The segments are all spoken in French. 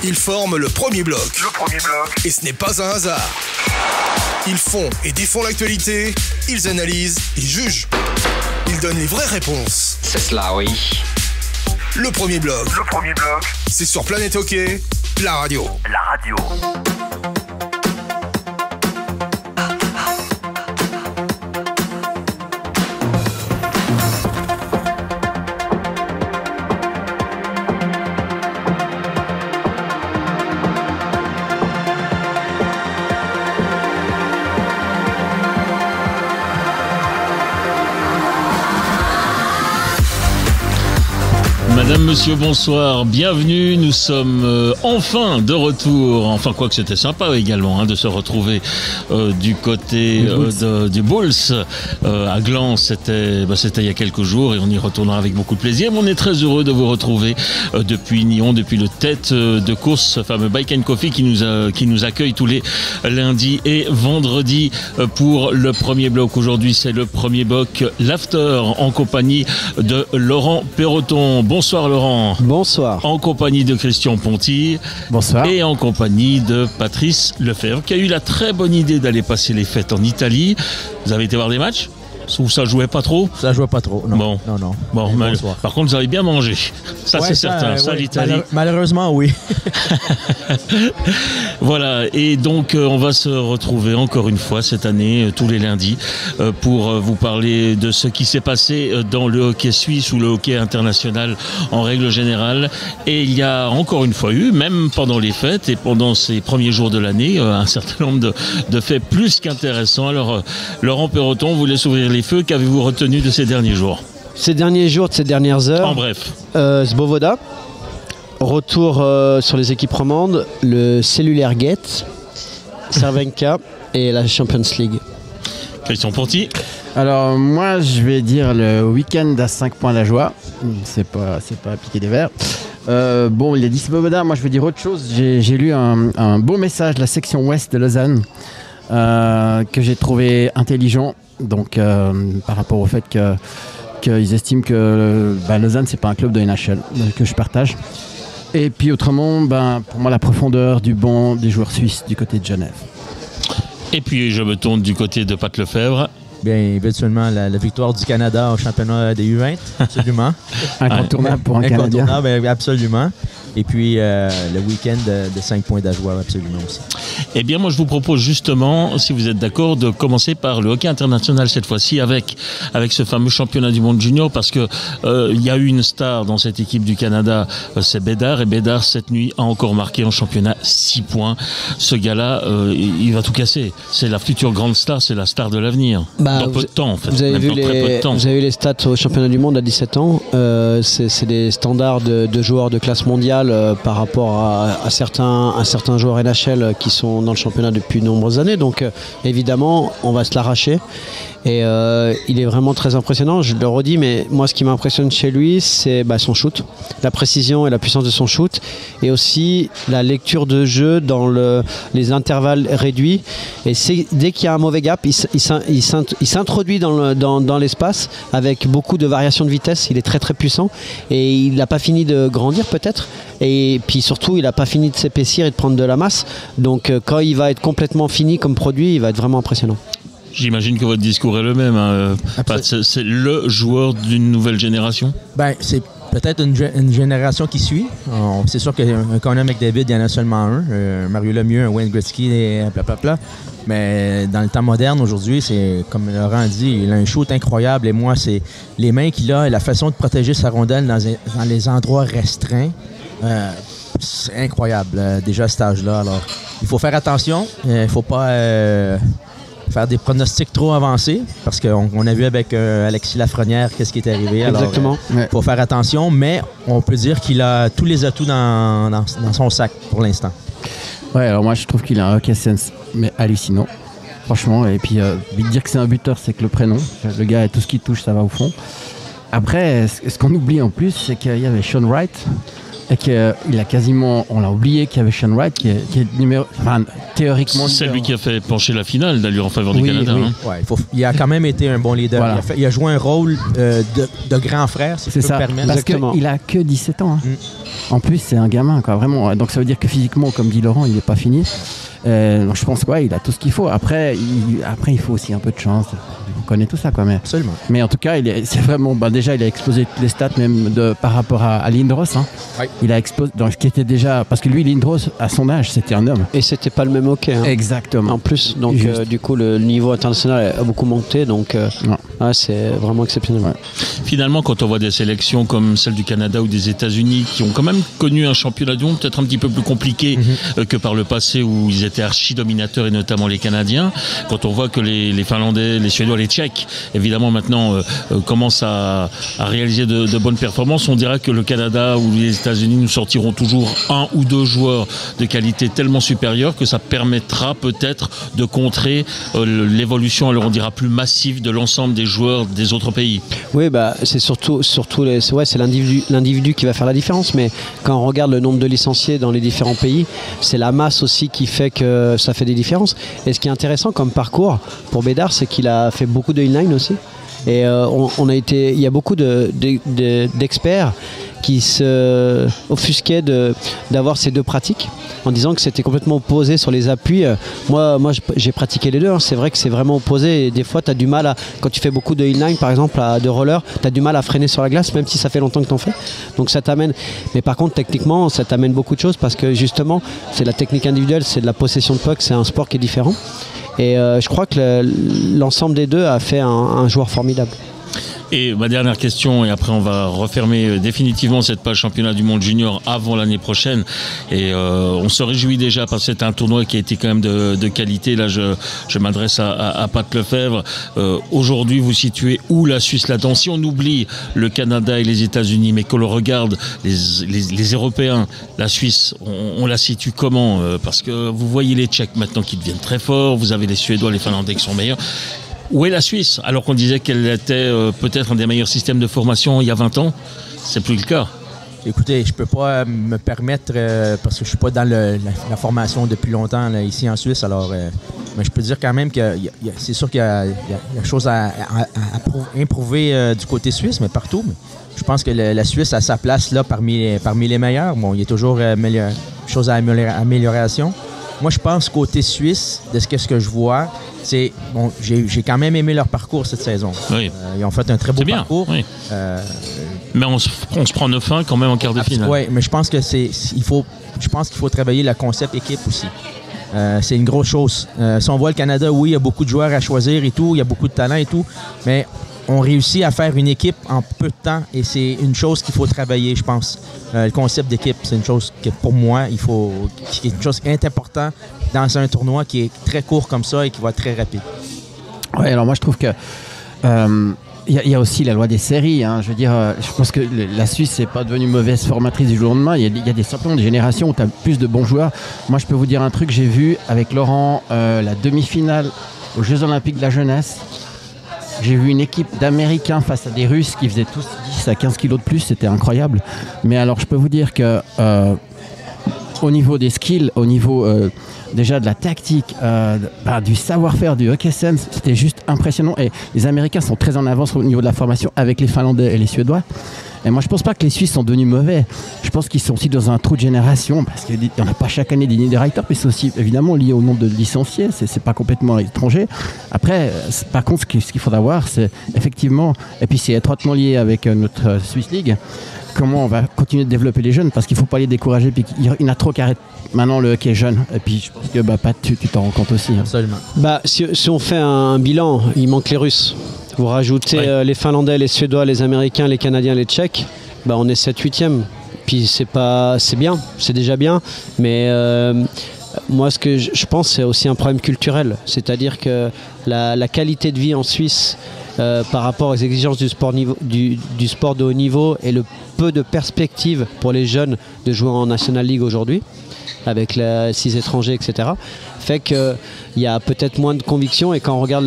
Ils forment le premier bloc. Et ce n'est pas un hasard. Ils font et défont l'actualité, ils analysent, ils jugent. Ils donnent les vraies réponses. C'est cela, oui. Le premier bloc. C'est sur Planète Hockey, la radio. Madame, monsieur, bonsoir, bienvenue, nous sommes enfin de retour, enfin quoi que c'était sympa également de se retrouver du côté du Bulls à Gland, c'était il y a quelques jours et on y retournera avec beaucoup de plaisir. On est très heureux de vous retrouver depuis Nyon, depuis le tête de course, ce fameux Bike and Coffee qui nous accueille tous les lundis et vendredis pour le premier bloc. Aujourd'hui c'est le premier bloc, l'after en compagnie de Laurent Perroton. Bonsoir Laurent. Bonsoir. En compagnie de Christian Ponty. Bonsoir. Et en compagnie de Patrice Lefebvre qui a eu la très bonne idée d'aller passer les fêtes en Italie. Vous avez été voir des matchs ? Ou ça jouait pas trop ? Ça jouait pas trop, non. Bon, par contre, vous avez bien mangé. Ça, ouais, c'est certain. Ça, l'Italie. Malheureusement, oui. Voilà. Et donc, on va se retrouver encore une fois cette année, tous les lundis, pour vous parler de ce qui s'est passé dans le hockey suisse ou le hockey international en règle générale. Et il y a encore une fois eu, même pendant les fêtes et pendant ces premiers jours de l'année, un certain nombre de faits plus qu'intéressants. Alors, Laurent Perroton, vous laisse ouvrir les feux. Qu'avez-vous retenu de ces derniers jours ? Ces derniers jours, de ces dernières heures. En bref. Svoboda, retour sur les équipes romandes, le Cellulaire Gate, Cervenka et la Champions League. Christian Ponty. Alors moi je vais dire le week-end à 5 points la joie. C'est pas piquer des verres. Bon, il a dit Svoboda, moi je veux dire autre chose. J'ai lu un beau message de la section ouest de Lausanne que j'ai trouvé intelligent. Donc par rapport au fait qu'ils estiment que Lausanne c'est pas un club de NHL que je partage. Et puis autrement, pour moi la profondeur du banc des joueurs suisses du côté de Genève. Et puis je me tourne du côté de Pat Lefebvre. Bien, virtuellement la victoire du Canada au championnat des U20, absolument. Incontournable pour un Canadien. Incontournable, absolument. Et puis le week-end de 5 points d'Ajoie, absolument aussi. Eh bien, moi, je vous propose justement, si vous êtes d'accord, de commencer par le hockey international cette fois-ci avec ce fameux championnat du monde junior, parce que il y a eu une star dans cette équipe du Canada, c'est Bédard, et Bédard cette nuit a encore marqué en championnat 6 points. Ce gars-là, il va tout casser. C'est la future grande star, c'est la star de l'avenir. Dans peu de temps, en fait. Vous avez vu les stats au championnat du monde à 17 ans. C'est des standards de joueurs de classe mondiale par rapport à certains joueurs NHL qui sont dans le championnat depuis de nombreuses années. Donc évidemment, on va se l'arracher. Et il est vraiment très impressionnant, je le redis, mais moi ce qui m'impressionne chez lui, c'est son shoot, la précision et la puissance de son shoot, et aussi la lecture de jeu dans les intervalles réduits. Et dès qu'il y a un mauvais gap, il s'introduit dans l'espace avec beaucoup de variations de vitesse. Il est très très puissant et il n'a pas fini de grandir peut-être. Et puis surtout, il n'a pas fini de s'épaissir et de prendre de la masse. Donc quand il va être complètement fini comme produit, il va être vraiment impressionnant. J'imagine que votre discours est le même. C'est le joueur d'une nouvelle génération. C'est peut-être une génération qui suit. C'est sûr que Connor McDavid, il y en a seulement un. Mario Lemieux, un Wayne Gretzky, et blablabla. Mais dans le temps moderne, aujourd'hui, c'est comme Laurent dit, il a un shoot incroyable. Et moi, c'est les mains qu'il a et la façon de protéger sa rondelle dans les endroits restreints. C'est incroyable, déjà à cet âge-là. Alors, il faut faire attention. Il ne faut pas faire des pronostics trop avancés, parce qu'on a vu avec Alexis Lafrenière qu'est-ce qui est arrivé. Alors, exactement. Il faut faire attention, mais on peut dire qu'il a tous les atouts dans son sac pour l'instant. Ouais, alors moi je trouve qu'il a un hockey sense mais hallucinant, franchement. Et puis dire que c'est un buteur, c'est que le prénom, le gars, tout ce qu'il touche, ça va au fond. Après, ce qu'on oublie en plus, c'est qu'il y avait Sean Wright et qu'il a quasiment, on l'a oublié qu'il y avait Sean Wright qui est théoriquement. C'est lui qui a fait pencher la finale d'ailleurs en faveur du Canada. Oui. Hein. Ouais, il a quand même été un bon leader. Voilà. Il a joué un rôle de grand frère, si je peux me permettre. Parce qu'il a que 17 ans. Hein. En plus, c'est un gamin, quoi, vraiment. Donc ça veut dire que physiquement, comme dit Laurent, il n'est pas fini. Donc je pense qu'il a tout ce qu'il faut. Après, il faut aussi un peu de chance. On connaît tout ça, quoi. Absolument. Mais en tout cas, c'est vraiment. Déjà, il a explosé toutes les stats, même par rapport à Lindros. Hein. Oui. Il a explosé. Donc, ce qui était déjà. Parce que lui, Lindros, à son âge, c'était un homme. Et c'était pas le même hockey. Hein. Exactement. En plus, donc du coup, le niveau international a beaucoup monté. Donc, c'est vraiment exceptionnel. Ouais. Finalement, quand on voit des sélections comme celle du Canada ou des États-Unis qui ont quand même connu un championnat du monde peut-être un petit peu plus compliqué que par le passé où ils étaient archi-dominateurs et notamment les Canadiens, quand on voit que les Finlandais, les Suédois, les Tchèques, évidemment maintenant commencent à réaliser de bonnes performances, on dira que le Canada ou les États-Unis nous sortiront toujours un ou deux joueurs de qualité tellement supérieure que ça permettra peut-être de contrer l'évolution, alors on dira plus massive de l'ensemble des joueurs des autres pays. Oui, c'est surtout c'est l'individu qui va faire la différence, mais quand on regarde le nombre de licenciés dans les différents pays, c'est la masse aussi qui fait que ça fait des différences. Et ce qui est intéressant comme parcours pour Bédard, c'est qu'il a fait beaucoup de inline aussi. Et il y a beaucoup d'experts qui se offusquaient d'avoir ces deux pratiques en disant que c'était complètement opposé sur les appuis. Moi j'ai pratiqué les deux, hein. C'est vrai que c'est vraiment opposé et des fois tu as du mal quand tu fais beaucoup de inline par exemple, de roller, tu as du mal à freiner sur la glace même si ça fait longtemps que tu en fais. Donc ça t'amène, mais par contre techniquement ça t'amène beaucoup de choses parce que justement c'est la technique individuelle, c'est de la possession de puck, c'est un sport qui est différent. Et je crois que l'ensemble des deux a fait un joueur formidable. Et ma dernière question, et après on va refermer définitivement cette page championnat du monde junior avant l'année prochaine. Et on se réjouit déjà parce que c'est un tournoi qui a été quand même de qualité. Là, je m'adresse à Pat Lefebvre. Aujourd'hui, vous situez où la Suisse là-dedans? Si on oublie le Canada et les États-Unis, mais qu'on le regarde, les Européens, la Suisse, on la situe comment? Parce que vous voyez les Tchèques maintenant qui deviennent très forts, vous avez les Suédois, les Finlandais qui sont meilleurs. Où est la Suisse? Alors qu'on disait qu'elle était peut-être un des meilleurs systèmes de formation il y a 20 ans, c'est plus le cas. Écoutez, je peux pas me permettre, parce que je suis pas dans la formation depuis longtemps là, ici en Suisse, alors mais je peux dire quand même que c'est sûr qu'il y a chose à improuver du côté suisse, mais partout. Mais je pense que la Suisse a sa place là parmi les meilleurs. Bon, il y a toujours chose à amélioration. Moi, je pense côté suisse, de ce que je vois, c'est bon. J'ai quand même aimé leur parcours cette saison. Oui. Ils ont fait un très beau parcours. Oui. Mais on se prend 9-1 quand même en quart de finale. Oui, mais je pense que qu'il faut travailler le concept équipe aussi. C'est une grosse chose. Si on voit le Canada, oui, il y a beaucoup de joueurs à choisir et tout, il y a beaucoup de talent et tout, mais on réussit à faire une équipe en peu de temps et c'est une chose qu'il faut travailler, je pense. Le concept d'équipe, c'est une chose que pour moi, qui est une chose importante dans un tournoi qui est très court comme ça et qui va être très rapide. Oui, alors moi je trouve que il y a aussi la loi des séries. Hein. Je veux dire, je pense que la Suisse n'est pas devenue mauvaise formatrice du jour au lendemain. Il y a des champions de génération où tu as plus de bons joueurs. Moi, je peux vous dire un truc. J'ai vu avec Laurent la demi-finale aux Jeux Olympiques de la jeunesse. J'ai vu une équipe d'Américains face à des Russes qui faisaient tous 10 à 15 kilos de plus. C'était incroyable. Mais alors, je peux vous dire que au niveau des skills, au niveau déjà de la tactique, du savoir-faire, du hockey sense, c'était juste impressionnant. Et les Américains sont très en avance au niveau de la formation avec les Finlandais et les Suédois. Et moi, je pense pas que les Suisses sont devenus mauvais. Je pense qu'ils sont aussi dans un trou de génération parce qu'il n'y en a pas chaque année des directeurs, mais c'est aussi évidemment lié au nombre de licenciés. C'est pas complètement étranger. Après, par contre, ce qu'il faudra voir, c'est effectivement, et puis c'est étroitement lié avec notre Swiss League, comment on va continuer de développer les jeunes parce qu'il ne faut pas les décourager. Puis il y en a trop qui arrêtent maintenant le hockey jeune. Et puis je pense que Pat, tu t'en rends compte aussi. Hein. Absolument. Si on fait un bilan, il manque les Russes. Vous rajoutez les Finlandais, les Suédois, les Américains, les Canadiens, les Tchèques, on est 7-8e. Puis c'est bien, c'est déjà bien. Mais moi, ce que je pense, c'est aussi un problème culturel. C'est-à-dire que la qualité de vie en Suisse par rapport aux exigences du sport de haut niveau et le peu de perspectives pour les jeunes de jouer en National League aujourd'hui, avec les 6 étrangers, etc., fait qu'il y a peut-être moins de conviction. Et quand on regarde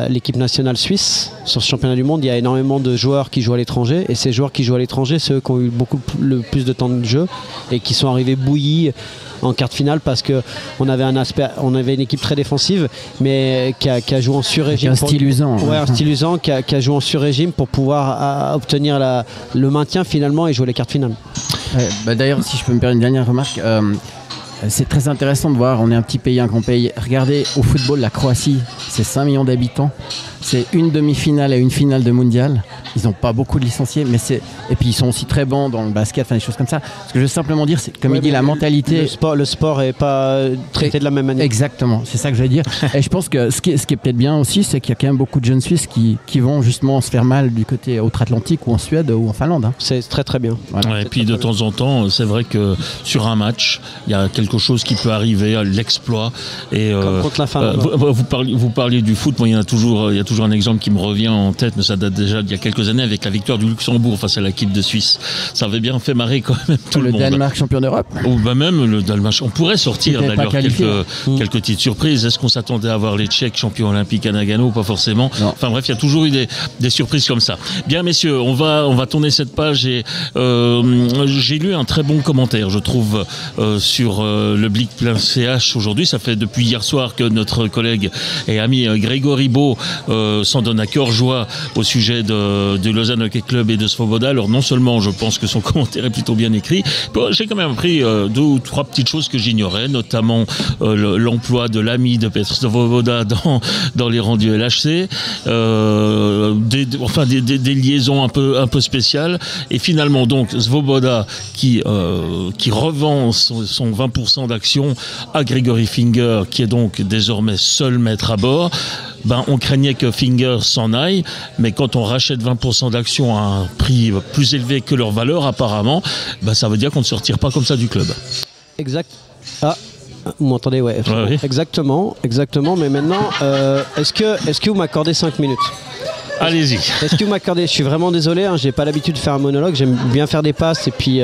l'équipe nationale suisse, sur ce championnat du monde, il y a énormément de joueurs qui jouent à l'étranger. Et ces joueurs qui jouent à l'étranger, c'est eux qui ont eu le plus de temps de jeu et qui sont arrivés bouillis en quart de finale parce qu'on avait une équipe très défensive, mais qui a joué en sur-régime. Un style usant. Ouais, un style usant qui a joué en sur-régime pour pouvoir obtenir le maintien finalement et jouer les quarts de finale. Ouais, d'ailleurs, si je peux me permettre une dernière remarque, c'est très intéressant de voir, on est un petit pays, un grand pays. Regardez, au football, la Croatie, c'est 5 millions d'habitants. C'est une demi-finale et une finale de mondial. Ils n'ont pas beaucoup de licenciés, et puis ils sont aussi très bons dans le basket, des choses comme ça. Ce que je veux simplement dire, c'est comme il dit, la mentalité. Le sport n'est pas traité de la même manière. Exactement, c'est ça que je veux dire. Et je pense que ce qui est peut-être bien aussi, c'est qu'il y a quand même beaucoup de jeunes Suisses qui vont justement se faire mal du côté outre-Atlantique ou en Suède ou en Finlande. Hein. C'est très très bien. Voilà. Ouais, et puis de temps en temps, c'est vrai que sur un match, il y a quelque chose qui peut arriver, l'exploit. Et comme contre la Finlande. Vous parliez du foot, moi il y a toujours un exemple qui me revient en tête, mais ça date déjà d'il y a quelques années avec la victoire du Luxembourg face à l'équipe de Suisse. Ça avait bien fait marrer quand même tout le monde. Le Danemark champion d'Europe. Ou même le Danemark. On pourrait sortir d'ailleurs quelques petites surprises. Est-ce qu'on s'attendait à voir les Tchèques champions olympiques à Nagano? Pas forcément. Non. Enfin bref, il y a toujours eu des surprises comme ça. Bien messieurs, on va tourner cette page et j'ai lu un très bon commentaire, je trouve, sur le Blick.ch aujourd'hui. Ça fait depuis hier soir que notre collègue et ami Grégory Beau s'en donne à cœur joie au sujet de Lausanne Hockey Club et de Svoboda. Alors non seulement je pense que son commentaire est plutôt bien écrit, j'ai quand même appris 2 ou 3 petites choses que j'ignorais, notamment l'emploi de l'ami de Petr Svoboda dans les rangs du LHC, des liaisons un peu spéciales, et finalement donc Svoboda qui revend son 20% d'action à Gregory Finger, qui est donc désormais seul maître à bord. On craignait que Finger s'en aille, mais quand on rachète 20% d'actions à un prix plus élevé que leur valeur, apparemment, ça veut dire qu'on ne sortira pas comme ça du club. Exact. Ah, vous m'entendez, ouais. Oui. Exactement. Mais maintenant, est-ce que vous m'accordez 5 minutes? Allez-y. Est-ce que vous m'accordez? Je suis vraiment désolé, j'ai pas l'habitude de faire un monologue, j'aime bien faire des passes et puis...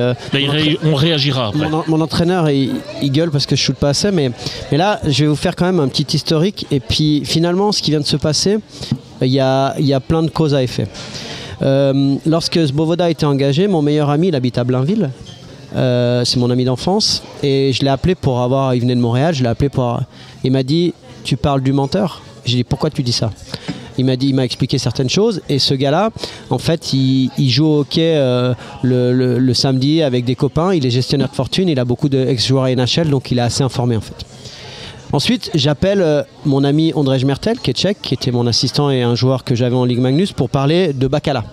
on réagira après. Mon entraîneur, il gueule parce que je shoot pas assez, mais là, je vais vous faire quand même un petit historique. Et puis finalement, ce qui vient de se passer, il y a plein de causes à effet. Lorsque Svoboda a été engagé, mon meilleur ami, il habite à Blainville. C'est mon ami d'enfance. Et je l'ai appelé il venait de Montréal, il m'a dit, tu parles du menteur? J'ai dit, pourquoi tu dis ça? Il m'a expliqué certaines choses, et ce gars-là, en fait, il joue au hockey le samedi avec des copains, il est gestionnaire de fortune, il a beaucoup d'ex-joueurs à NHL, donc il est assez informé en fait. Ensuite, j'appelle mon ami Ondrej Mertel, qui est tchèque, qui était mon assistant et un joueur que j'avais en Ligue Magnus, pour parler de Bakala,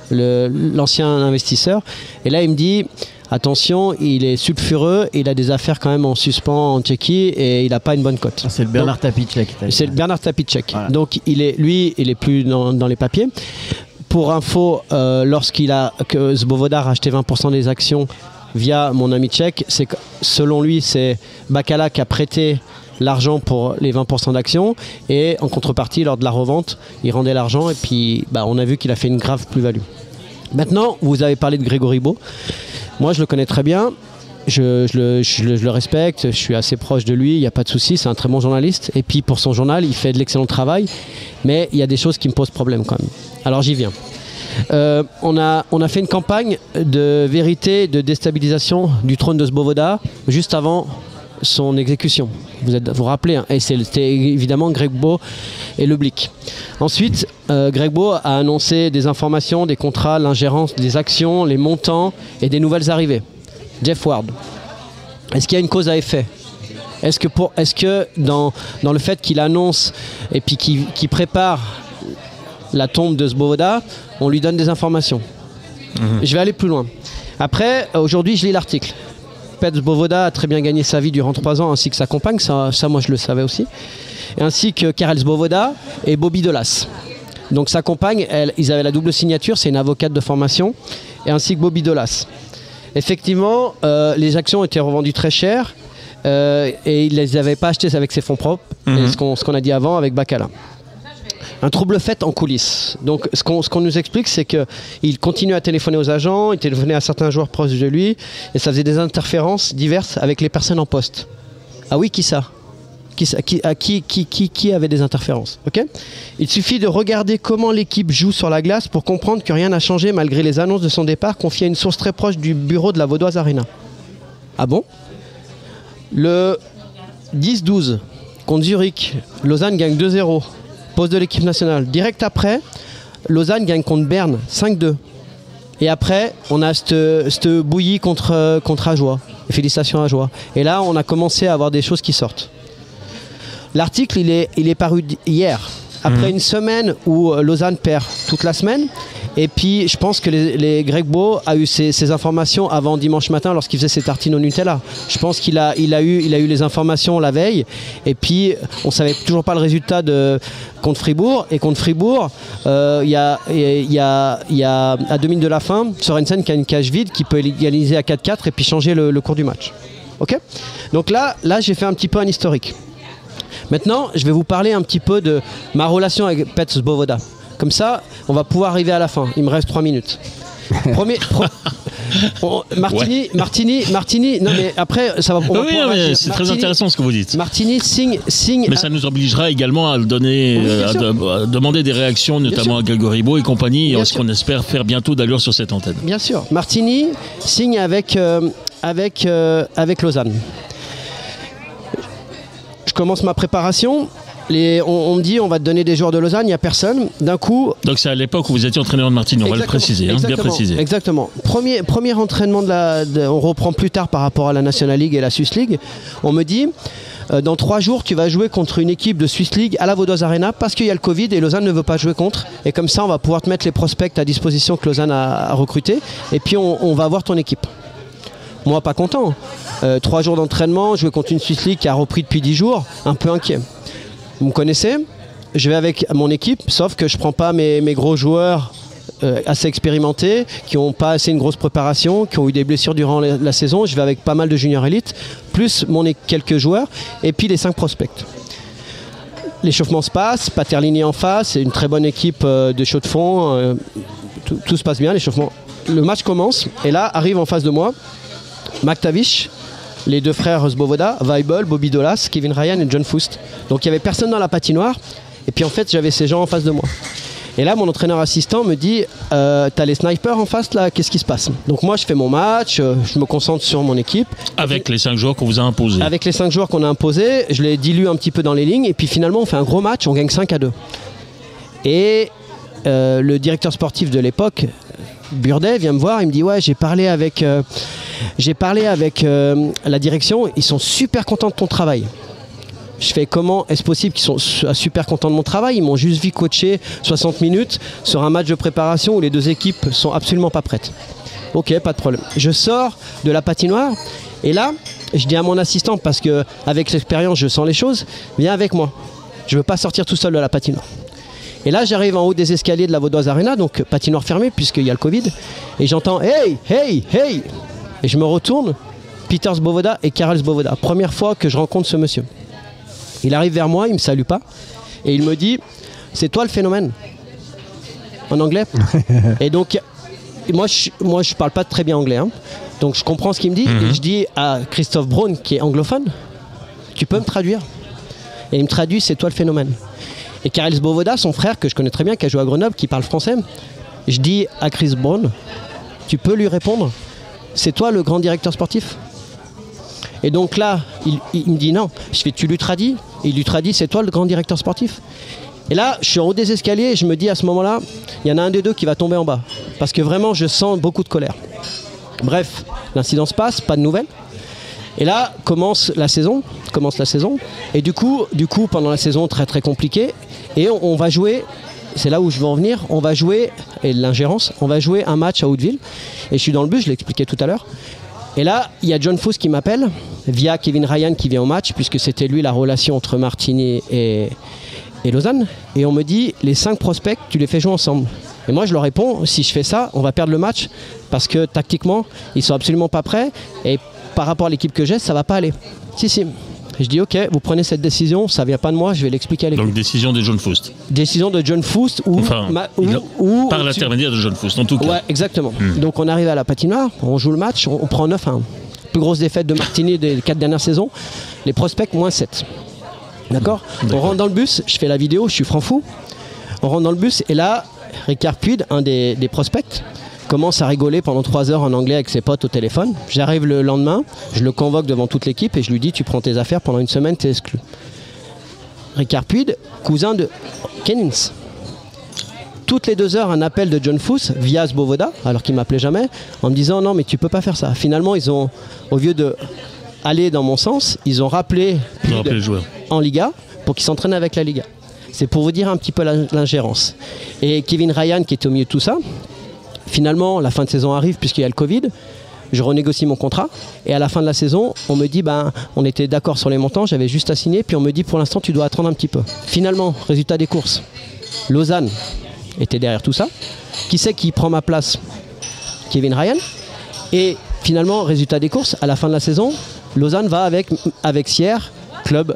l'ancien investisseur. Et là, il me dit... Attention, il est sulfureux, il a des affaires quand même en suspens en Tchéquie et il n'a pas une bonne cote. C'est le Bernard Tapicek. C'est le Bernard Tapicek. Voilà. Donc il est plus dans les papiers. Pour info, que Svoboda a racheté 20% des actions via mon ami tchèque, selon lui, c'est Bakala qui a prêté l'argent pour les 20% d'actions, et en contrepartie, lors de la revente, il rendait l'argent, et puis on a vu qu'il a fait une grave plus-value. Maintenant, vous avez parlé de Grégory Beau. Moi, je le connais très bien, je le respecte, je suis assez proche de lui, il n'y a pas de souci, c'est un très bon journaliste. Et puis pour son journal, il fait de l'excellent travail, mais il y a des choses qui me posent problème quand même. Alors j'y viens. On a fait une campagne de vérité, de déstabilisation du trône de Svoboda juste avant son exécution. Vous vous rappelez, hein, et c'était évidemment Greg Beau et le Blick. Ensuite, Greg Beau a annoncé des informations, des contrats, l'ingérence des actions, les montants et des nouvelles arrivées. Jeff Ward. Est-ce qu'il y a une cause à effet? Est-ce que dans le fait qu'il annonce et puis qu'il prépare la tombe de Svoboda, on lui donne des informations? Je vais aller plus loin. Après, aujourd'hui, je lis l'article. Petr Svoboda a très bien gagné sa vie durant 3 ans, ainsi que sa compagne, ça moi je le savais aussi, et ainsi que Karel Svoboda et Bobby Dolas. Donc sa compagne, ils avaient la double signature, c'est une avocate de formation, et ainsi que Bobby Dolas. Effectivement, les actions étaient revendues très cher, et il ne les avait pas achetées avec ses fonds propres, et ce qu'on a dit avant avec Bakala. Un trouble fait en coulisses. Donc ce qu'on nous explique, c'est qu'il continuait à téléphoner aux agents, il téléphonait à certains joueurs proches de lui, et ça faisait des interférences diverses avec les personnes en poste. Ah oui, qui ça? qui avait des interférences. Okay, il suffit de regarder comment l'équipe joue sur la glace pour comprendre que rien n'a changé malgré les annonces de son départ confiées à une source très proche du bureau de la Vaudoise Arena. Ah bon? Le 10-12 contre Zurich, Lausanne gagne 2-0. Pause de l'équipe nationale. Direct après, Lausanne gagne contre Berne 5-2. Et après, on a cette bouillie contre Ajoie. Félicitations à Ajoie. Et là, on a commencé à avoir des choses qui sortent. L'article, il est paru hier. Après une semaine où Lausanne perd toute la semaine. Et puis, je pense que les Greg Beau a eu ces informations avant dimanche matin lorsqu'il faisait ses tartines au Nutella. Je pense qu'il a eu les informations la veille. Et puis, on ne savait toujours pas le résultat contre Fribourg. Et contre Fribourg, il y a à 2 minutes de la fin, Sorensen qui a une cage vide qui peut égaliser à 4-4 et puis changer le cours du match. Ok ? Donc là, j'ai fait un petit peu un historique. Maintenant, je vais vous parler un petit peu de ma relation avec Petr Svoboda. Comme ça, on va pouvoir arriver à la fin. Il me reste 3 minutes. Martini, non mais après, ça va... c'est très intéressant ce que vous dites. Martini signe... Mais ça nous obligera également à demander des réactions, notamment à Gregoribo et compagnie, ce qu'on espère faire bientôt d'allure sur cette antenne. Bien sûr. Martini signe avec Lausanne. Je commence ma préparation. On me dit on va te donner des joueurs de Lausanne, il n'y a personne. D'un coup. Donc c'est à l'époque où vous étiez entraîneur de Martini, on va le préciser, bien préciser. Exactement. Premier entraînement on reprend plus tard par rapport à la National League et la Swiss League. On me dit dans 3 jours tu vas jouer contre une équipe de Swiss League à la Vaudoise Arena parce qu'il y a le Covid et Lausanne ne veut pas jouer contre. Et comme ça on va pouvoir te mettre les prospects à disposition que Lausanne a recrutés. Et puis on va voir ton équipe. Moi pas content. 3 jours d'entraînement, jouer contre une Swiss League qui a repris depuis 10 jours, un peu inquiet. Vous me connaissez, je vais avec mon équipe, sauf que je ne prends pas mes gros joueurs assez expérimentés, qui n'ont pas assez une grosse préparation, qui ont eu des blessures durant la saison. Je vais avec pas mal de juniors élites, plus quelques joueurs, et puis les 5 prospects. L'échauffement se passe, Paterlini en face, c'est une très bonne équipe de chaux de fond, tout se passe bien, l'échauffement. Le match commence, et là arrive en face de moi McTavish, les 2 frères Svoboda, Weibel, Bobby Dolas, Kevin Ryan et John Foust. Donc il n'y avait personne dans la patinoire. Et puis en fait, j'avais ces gens en face de moi. Et là, mon entraîneur assistant me dit t'as les snipers en face là, qu'est-ce qui se passe? Donc moi, je fais mon match, je me concentre sur mon équipe. Avec les 5 joueurs qu'on vous a imposés. Avec les 5 joueurs qu'on a imposés, je les dilue un petit peu dans les lignes. Et puis finalement, on fait un gros match, on gagne 5-2. Et le directeur sportif de l'époque, Burdet, vient me voir, il me dit ouais, j'ai parlé avec la direction, ils sont super contents de ton travail. Je fais comment est-ce possible qu'ils sont super contents de mon travail? Ils m'ont juste vu coacher 60 minutes sur un match de préparation où les 2 équipes sont absolument pas prêtes. Ok, pas de problème. Je sors de la patinoire et là, je dis à mon assistant, parce qu'avec l'expérience, je sens les choses, viens avec moi. Je veux pas sortir tout seul de la patinoire. Et là, j'arrive en haut des escaliers de la Vaudoise Arena, donc patinoire fermée puisqu'il y a le Covid, et j'entends hey, hey, hey. Et je me retourne, Petr Svoboda et Karel Svoboda. Première fois que je rencontre ce monsieur. Il arrive vers moi, il ne me salue pas, et il me dit c'est toi le phénomène, en anglais. Et donc, moi je parle pas très bien anglais, hein. Donc je comprends ce qu'il me dit, et je dis à Christophe Braun, qui est anglophone, tu peux me traduire? Et il me traduit c'est toi le phénomène. Et Karel Svoboda, son frère, que je connais très bien, qui a joué à Grenoble, qui parle français, je dis à Chris Braun, tu peux lui répondre, c'est toi le grand directeur sportif? Et donc là, il me dit non. Je fais, tu lui traduis? Il lui traduit, c'est toi le grand directeur sportif? Et là, je suis en haut des escaliers et je me dis à ce moment-là, il y en a un des 2 qui va tomber en bas. Parce que vraiment, je sens beaucoup de colère. Bref, l'incident se passe, pas de nouvelles. Et là, commence la saison. Et du coup, pendant la saison, très très compliquée. Et on va jouer, c'est là où je veux en venir, on va jouer un match à Hauteville. Et je suis dans le bus, je l'expliquais tout à l'heure. Et là, il y a John Foust qui m'appelle, via Kevin Ryan qui vient au match, puisque c'était lui la relation entre Martini et Lausanne. Et on me dit, les 5 prospects, tu les fais jouer ensemble. Et moi, je leur réponds, si je fais ça, on va perdre le match, parce que tactiquement, ils sont absolument pas prêts. Et par rapport à l'équipe que j'ai, ça va pas aller. Si. Je dis ok, vous prenez cette décision, ça vient pas de moi, je vais l'expliquer à l'équipe. Donc décision de John Foust. Décision de John Foust ou par l'intermédiaire de John Foust en tout cas. Ouais, exactement. Donc on arrive à la patinoire, on joue le match, on prend 9-1. Plus grosse défaite de Martini des 4 dernières saisons. Les prospects, -7. D'accord. On rentre dans le bus, je fais la vidéo, je suis franc fou. On rentre dans le bus et là, Ricard Puig, un des prospects, commence à rigoler pendant 3 heures en anglais avec ses potes au téléphone. J'arrive le lendemain, je le convoque devant toute l'équipe et je lui dis tu prends tes affaires, pendant une semaine tu es exclu. Ricard Puig, cousin de Kenins. Toutes les 2 heures, un appel de John Foos via Svoboda, alors qu'il ne m'appelait jamais, en me disant non mais tu peux pas faire ça. Finalement, ils ont, au lieu de aller dans mon sens, ils ont rappelé le joueur en Liga pour qu'il s'entraîne avec la Liga. C'est pour vous dire un petit peu l'ingérence. Et Kevin Ryan qui était au milieu de tout ça, finalement, la fin de saison arrive puisqu'il y a le Covid. Je renégocie mon contrat et à la fin de la saison, on me dit on était d'accord sur les montants, j'avais juste à signer, puis on me dit pour l'instant tu dois attendre un petit peu. Finalement, résultat des courses, Lausanne était derrière tout ça. Qui c'est qui prend ma place? Kevin Ryan. Et finalement, résultat des courses, à la fin de la saison, Lausanne va avec Sierre, club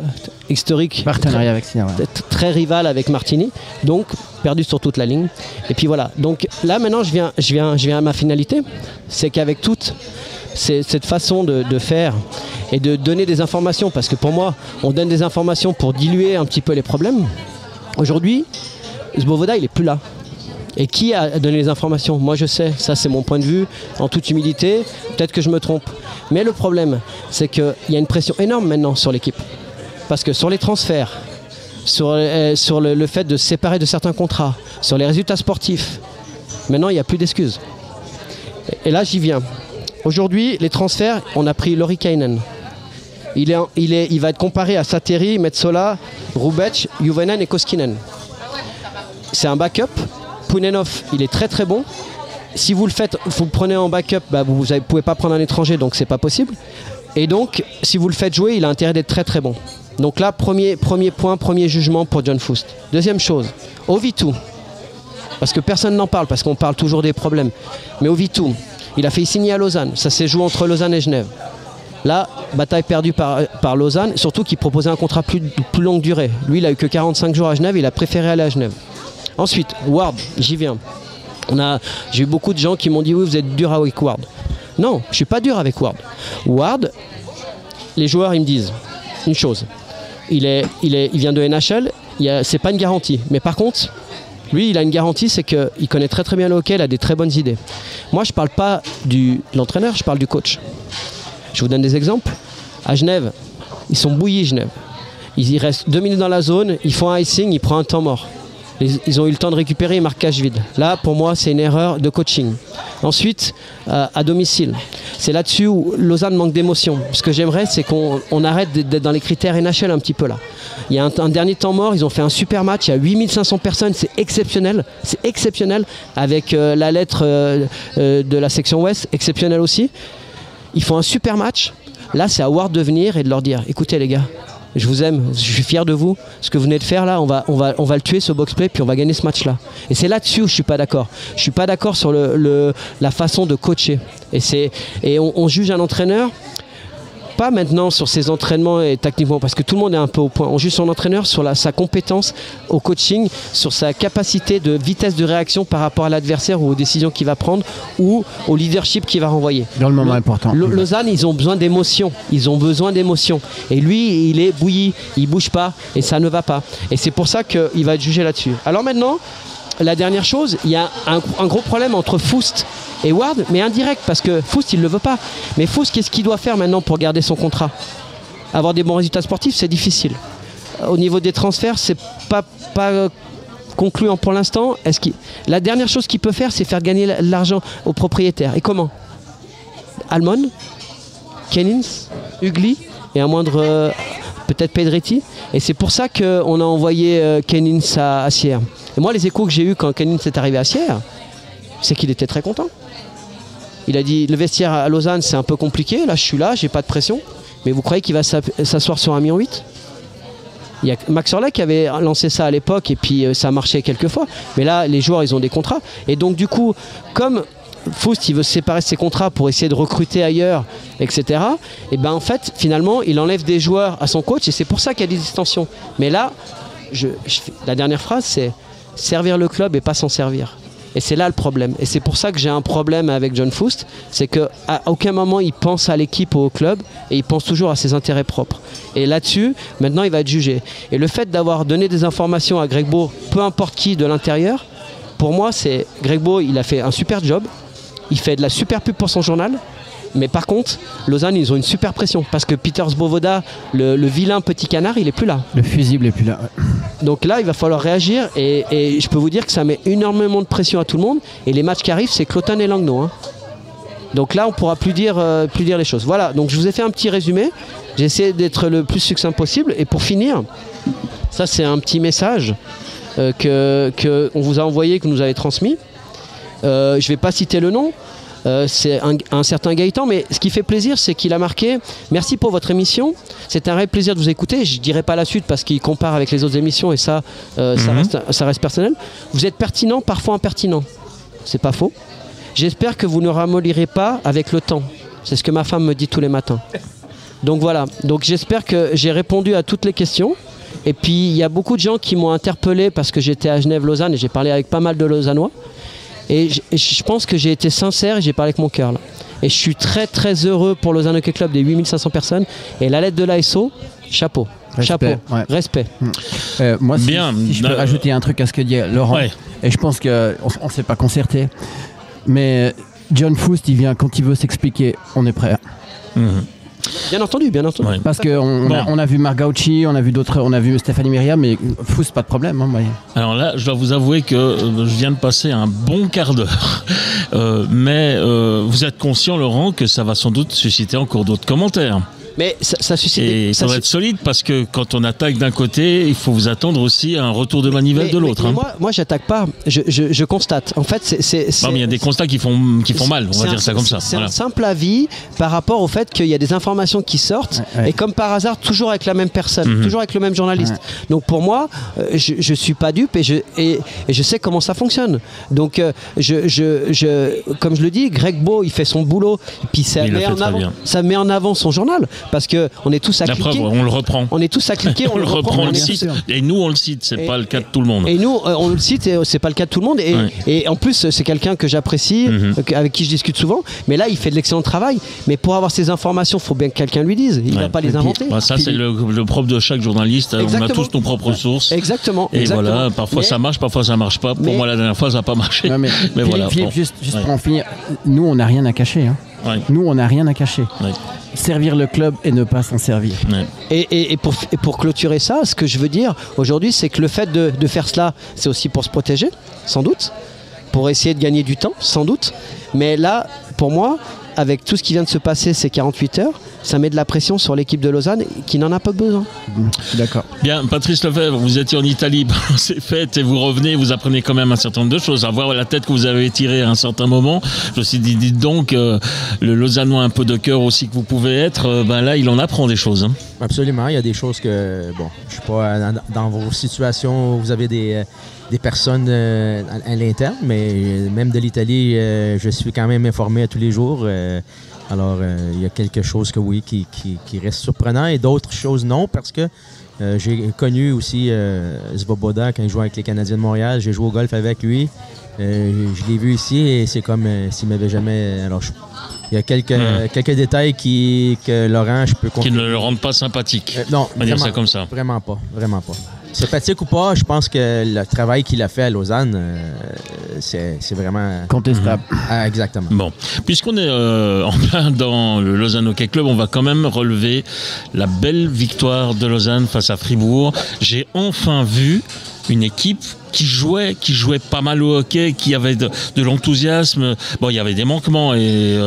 historique, partenariat avec Sierre, ouais. Très rival avec Martini, donc perdu sur toute la ligne. Et puis voilà, donc là maintenant je viens à ma finalité, c'est qu'avec toute cette façon de faire et de donner des informations, parce que pour moi on donne des informations pour diluer un petit peu les problèmes. Aujourd'hui, Svoboda il est plus là. Et qui a donné les informations? Moi je sais, ça c'est mon point de vue, en toute humilité, peut-être que je me trompe. Mais le problème, c'est qu'il y a une pression énorme maintenant sur l'équipe. Parce que sur les transferts, sur le fait de se séparer de certains contrats, sur les résultats sportifs, maintenant il n'y a plus d'excuses. Et là j'y viens. Aujourd'hui, les transferts, on a pris Lauri Kainen. Il va être comparé à Sateri, Metsola, Rubec, Juvonen et Koskinen. C'est un backup. Pounenov, il est très très bon. Si vous le faites, vous le prenez en backup, vous ne pouvez pas prendre un étranger, donc c'est pas possible. Et donc, si vous le faites jouer, il a intérêt d'être très très bon. Donc là, premier point, premier jugement pour John Foos. Deuxième chose, Ovitu. Parce que personne n'en parle, parce qu'on parle toujours des problèmes. Mais Ovitu, il a fait signer à Lausanne. Ça s'est joué entre Lausanne et Genève. Là, bataille perdue par Lausanne, surtout qu'il proposait un contrat plus longue durée. Lui, il a eu que 45 jours à Genève, il a préféré aller à Genève. Ensuite, Ward, j'y viens. J'ai eu beaucoup de gens qui m'ont dit oui, vous êtes dur avec Ward. Non, je ne suis pas dur avec Ward. Ward, les joueurs, ils me disent une chose. Il vient de NHL, c'est pas une garantie. Mais par contre, lui, il a une garantie, c'est qu'il connaît très très bien le hockey, il a des très bonnes idées. Moi, je ne parle pas de l'entraîneur, je parle du coach. Je vous donne des exemples. À Genève, ils sont bouillis, Genève. Ils restent 2 minutes dans la zone, ils font un icing, ils prennent un temps mort. Ils ont eu le temps de récupérer, ils marquent cache vide. Là, pour moi, c'est une erreur de coaching. Ensuite, à domicile, c'est là-dessus où Lausanne manque d'émotion. Ce que j'aimerais, c'est qu'on arrête d'être dans les critères NHL un petit peu là. Il y a un dernier temps mort, ils ont fait un super match, il y a 8500 personnes, c'est exceptionnel. C'est exceptionnel, avec la lettre de la section Ouest, exceptionnel aussi. Ils font un super match. Là, c'est à Ward de venir et de leur dire, écoutez les gars, je vous aime, je suis fier de vous. Ce que vous venez de faire là, on va le tuer ce box-play, puis on va gagner ce match-là. Et c'est là-dessus où je suis pas d'accord. Je suis pas d'accord sur la façon de coacher. Et on juge un entraîneur, pas maintenant sur ses entraînements et tactiquement, parce que tout le monde est un peu au point. On juge son entraîneur sur sa compétence au coaching, sur sa capacité de vitesse de réaction par rapport à l'adversaire ou aux décisions qu'il va prendre ou au leadership qu'il va renvoyer. Dans le moment important. Lausanne, ils ont besoin d'émotion. Ils ont besoin d'émotion. Et lui, il est bouilli, il bouge pas et ça ne va pas. Et c'est pour ça qu'il va être jugé là-dessus. Alors maintenant, la dernière chose, il y a un gros problème entre Foust et Ward, mais indirect, parce que Foust, il ne le veut pas. Mais Foust, qu'est-ce qu'il doit faire maintenant pour garder son contrat? Avoir des bons résultats sportifs, c'est difficile. Au niveau des transferts, c'est pas concluant pour l'instant. La dernière chose qu'il peut faire, c'est faire gagner l'argent aux propriétaires. Et comment? Almon, Kenins, Ugly et un moindre peut-être Pedretti. Et c'est pour ça qu'on a envoyé Kenins à Sierre. Et moi, les échos que j'ai eus quand Kenins est arrivé à Sierre, c'est qu'il était très content. Il a dit, le vestiaire à Lausanne, c'est un peu compliqué. Là, je suis là, j'ai pas de pression. Mais vous croyez qu'il va s'asseoir sur 1,8 million? Il y a Max Orley qui avait lancé ça à l'époque et puis ça a marché quelques fois. Mais là, les joueurs, ils ont des contrats. Et donc, du coup, comme Foust, il veut se séparer de ses contrats pour essayer de recruter ailleurs, etc. Et ben en fait, finalement, il enlève des joueurs à son coach et c'est pour ça qu'il y a des distensions. Mais là, la dernière phrase, c'est servir le club et pas s'en servir. Et c'est là le problème. Et c'est pour ça que j'ai un problème avec John Foust, c'est qu'à aucun moment il pense à l'équipe ou au club, et il pense toujours à ses intérêts propres. Et là-dessus, maintenant il va être jugé. Et le fait d'avoir donné des informations à Greg Beau, peu importe qui de l'intérieur, pour moi, c'est Greg Beau, il a fait un super job, il fait de la super pub pour son journal. Mais par contre, Lausanne, ils ont une super pression parce que Peter Svoboda, le vilain petit canard, il est plus là. Le fusible est plus là. Donc là, il va falloir réagir et je peux vous dire que ça met énormément de pression à tout le monde. Et les matchs qui arrivent, c'est Cloton et Langnau. Hein. Donc là, on ne pourra plus dire les choses. Voilà, donc je vous ai fait un petit résumé. J'ai essayé d'être le plus succinct possible. Et pour finir, ça c'est un petit message qu'on vous a envoyé, que nous avez transmis. Je ne vais pas citer le nom. C'est un certain Gaëtan, mais ce qui fait plaisir, c'est qu'il a marqué « Merci pour votre émission, c'est un réel plaisir de vous écouter. » Je ne dirai pas la suite parce qu'il compare avec les autres émissions et ça reste personnel. Vous êtes pertinent, parfois impertinent. C'est pas faux. J'espère que vous ne ramollirez pas avec le temps. C'est ce que ma femme me dit tous les matins. Donc voilà, donc j'espère que j'ai répondu à toutes les questions. Et puis il y a beaucoup de gens qui m'ont interpellé parce que j'étais à Genève-Lausanne et j'ai parlé avec pas mal de Lausannois. Et je pense que j'ai été sincère et j'ai parlé avec mon cœur là. Et je suis très très heureux pour Lausanne Hockey Club des 8500 personnes. Et la lettre de l'ASO, chapeau. Respect, chapeau, ouais. Respect. Moi, si je peux rajouter un truc à ce que dit Laurent, et je pense qu'on ne s'est pas concerté, mais John Foust, il vient quand il veut s'expliquer, on est prêt. Bien entendu, bien entendu. Ouais. Parce qu'on a vu Marc Gauchi, on a vu d'autres, on a vu Stéphanie Myriam, mais Foust, pas de problème. Hein, Alors là, je dois vous avouer que je viens de passer un bon quart d'heure. Mais vous êtes conscient, Laurent, que ça va sans doute susciter encore d'autres commentaires. Mais ça suscite. Et ça va être solide parce que quand on attaque d'un côté, il faut vous attendre aussi à un retour de manivelle de l'autre. Moi, j'attaque pas. Je constate. En fait, Non, mais il y a des constats qui font mal. On va dire ça comme ça. C'est un simple avis par rapport au fait qu'il y a des informations qui sortent et comme par hasard, toujours avec la même personne, toujours avec le même journaliste. Donc pour moi, je suis pas dupe et je sais comment ça fonctionne. Donc comme je le dis, Greg Beau, il fait son boulot. Et puis ça met en avant son journal. Parce qu'on est tous à cliquer. La preuve, on le reprend. On est tous à cliquer, on le reprend. On le cite. Et nous, on le cite, c'est pas le cas de tout le monde. Et nous, on le cite, et c'est pas le cas de tout le monde. Et en plus, c'est quelqu'un que j'apprécie, avec qui je discute souvent. Mais là, il fait de l'excellent travail. Mais pour avoir ces informations, il faut bien que quelqu'un lui dise. Il ne va pas les inventer. Ça, c'est le propre de chaque journaliste. Exactement. On a tous nos propres sources. Exactement. Et voilà, parfois ça marche, parfois ça marche pas. Pour moi, la dernière fois, ça n'a pas marché. Mais Philippe, voilà. juste pour en finir, nous, on n'a rien à cacher. Hein. Nous, on n'a rien à cacher. Servir le club et ne pas s'en servir. Et pour clôturer ça, ce que je veux dire aujourd'hui, c'est que le fait de faire cela, c'est aussi pour se protéger, sans doute, pour essayer de gagner du temps, sans doute. Mais là, pour moi, avec tout ce qui vient de se passer ces 48 heures, ça met de la pression sur l'équipe de Lausanne qui n'en a pas besoin. D'accord. Bien, Patrice Lefebvre, vous étiez en Italie pendant ces fêtes et vous revenez, vous apprenez quand même un certain nombre de choses. À voir la tête que vous avez tirée à un certain moment, je me suis dit, dites donc, le Lausannois un peu de cœur aussi que vous pouvez être, là, il en apprend des choses. Hein. Absolument, il y a des choses que, bon, je ne suis pas dans vos situations où vous avez des personnes à l'interne, mais même de l'Italie, je suis quand même informé à tous les jours. Alors, il y a quelque chose que oui, qui reste surprenant et d'autres choses non, parce que j'ai connu aussi Svoboda quand il jouait avec les Canadiens de Montréal. J'ai joué au golf avec lui. Je l'ai vu ici et c'est comme s'il m'avait jamais... Alors, il y a quelques détails que Laurent, je peux confirmer. Qui ne le rendent pas sympathique. Non, on va dire ça comme ça. Vraiment pas, vraiment pas. Sympathique ou pas, je pense que le travail qu'il a fait à Lausanne, c'est vraiment... contestable. Exactement. Bon, puisqu'on est en plein dans le Lausanne Hockey Club, on va quand même relever la belle victoire de Lausanne face à Fribourg. J'ai enfin vu une équipe qui jouait pas mal au hockey, qui avait de l'enthousiasme. Bon, il y avait des manquements et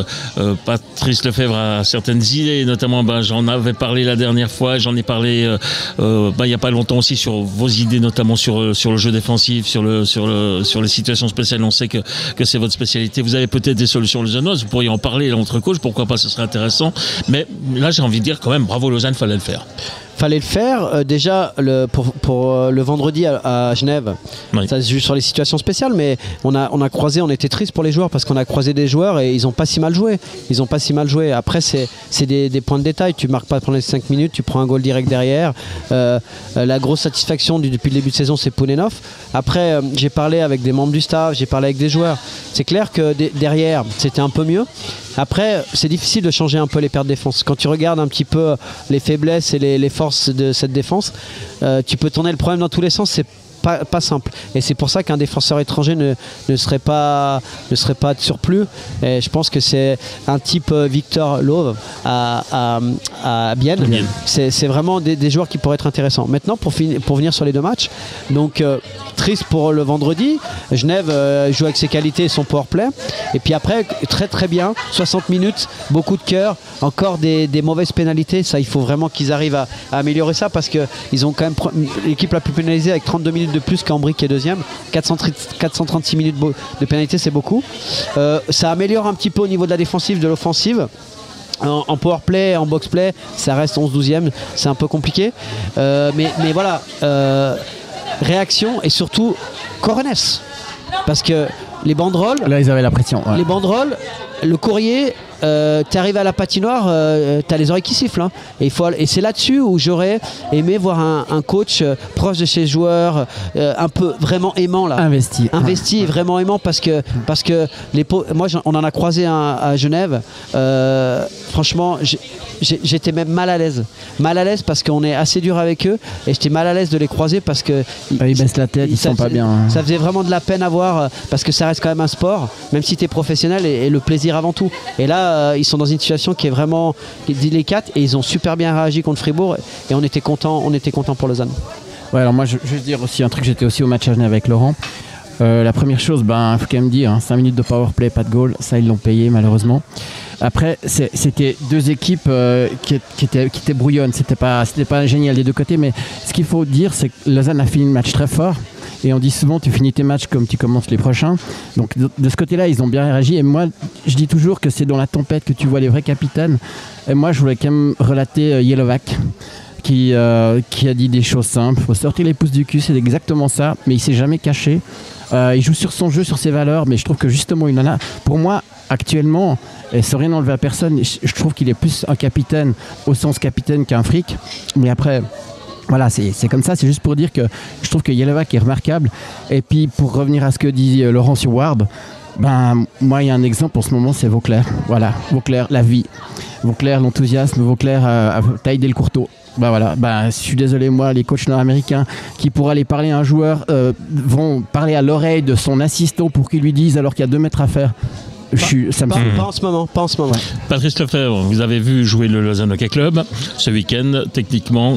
Patrice Lefebvre a certaines idées, notamment j'en avais parlé la dernière fois, j'en ai parlé il n'y a pas longtemps aussi sur vos idées, notamment sur le jeu défensif, sur les situations spéciales. On sait que c'est votre spécialité. Vous avez peut-être des solutions lausannoises, vous pourriez en parler entre coachs, pourquoi pas, ce serait intéressant. Mais là, j'ai envie de dire quand même, bravo Lausanne, fallait le faire. fallait le faire. Déjà, pour le vendredi à Genève, ça se joue sur les situations spéciales, mais on a croisé, on était triste pour les joueurs parce qu'on a croisé des joueurs et ils n'ont pas si mal joué. Après, c'est des points de détail. Tu marques pas pendant les 5 minutes, tu prends un goal direct derrière. La grosse satisfaction depuis le début de saison, c'est Pounenov. Après, j'ai parlé avec des membres du staff, j'ai parlé avec des joueurs. C'est clair que derrière, c'était un peu mieux. Après, c'est difficile de changer un peu les paires de défense. Quand tu regardes un petit peu les faiblesses et les forces de cette défense, tu peux tourner le problème dans tous les sens. C'est pas simple. Et c'est pour ça qu'un défenseur étranger ne serait pas de surplus. Et je pense que c'est un type Victor Love à Bienne. C'est vraiment des joueurs qui pourraient être intéressants. Maintenant, pour venir sur les 2 matchs, donc triste pour le vendredi. Genève joue avec ses qualités et son powerplay. Et puis après, très très bien, 60 minutes, beaucoup de cœur, encore des mauvaises pénalités. Ça, il faut vraiment qu'ils arrivent à améliorer ça parce qu'ils ont quand même l'équipe la plus pénalisée avec 32 minutes de plus qu'Ambry qui est deuxième. 436 minutes de pénalité, c'est beaucoup. Ça améliore un petit peu au niveau de la défensive, de l'offensive. En powerplay, en boxplay, ça reste 11-12e, c'est un peu compliqué. Mais voilà, réaction et surtout Coronès. Parce que les banderoles... Là, ils avaient la pression. Ouais. Les banderoles, le courrier... t'arrives à la patinoire, t'as les oreilles qui sifflent. Hein. Et c'est là-dessus où j'aurais aimé voir un coach proche de ses joueurs, un peu vraiment aimant là. Investi et vraiment aimant parce que moi on en a croisé un à Genève. Franchement, j'étais même mal à l'aise parce qu'on est assez dur avec eux et j'étais mal à l'aise de les croiser parce que ils baissent la tête, ils sont pas bien. Hein. Ça faisait vraiment de la peine à voir parce que ça reste quand même un sport, même si t'es professionnel et le plaisir avant tout. Et là ils sont dans une situation qui est vraiment délicate et ils ont super bien réagi contre Fribourg et on était content pour Lausanne. Ouais, alors moi je vais dire aussi un truc, j'étais aussi au match à Genève avec Laurent. La première chose, faut quand même dire, 5 minutes de powerplay, pas de goal, ça ils l'ont payé malheureusement. Après, c'était 2 équipes qui étaient brouillonnes, c'était pas génial des 2 côtés, mais ce qu'il faut dire, c'est que Lausanne a fini le match très fort. Et on dit souvent, tu finis tes matchs comme tu commences les prochains. Donc de ce côté-là, ils ont bien réagi. Et moi, je dis toujours que c'est dans la tempête que tu vois les vrais capitaines. Et moi, je voulais quand même relater Jelovac, qui a dit des choses simples. Il faut sortir les pouces du cul, c'est exactement ça. Mais il ne s'est jamais caché. Il joue sur son jeu, sur ses valeurs. Mais je trouve que justement, il en a... Pour moi, actuellement, et sans rien enlever à personne, je trouve qu'il est plus un capitaine au sens capitaine qu'un fric. Mais après... Voilà, c'est comme ça, c'est juste pour dire que je trouve que Jelovac est remarquable. Et puis pour revenir à ce que dit Laurent sur Ward, moi il y a un exemple en ce moment, c'est Vauclair. Voilà, Vauclair, la vie. Vauclair, l'enthousiasme, Vauclair a taillé le courteau. Je suis désolé, moi, les coachs nord-américains qui pour aller parler à un joueur vont parler à l'oreille de son assistant pour qu'il lui dise alors qu'il y a 2 mètres à faire. Pas en ce moment. Patrice Lefebvre, vous avez vu jouer le Lausanne Hockey Club ce week-end. Techniquement,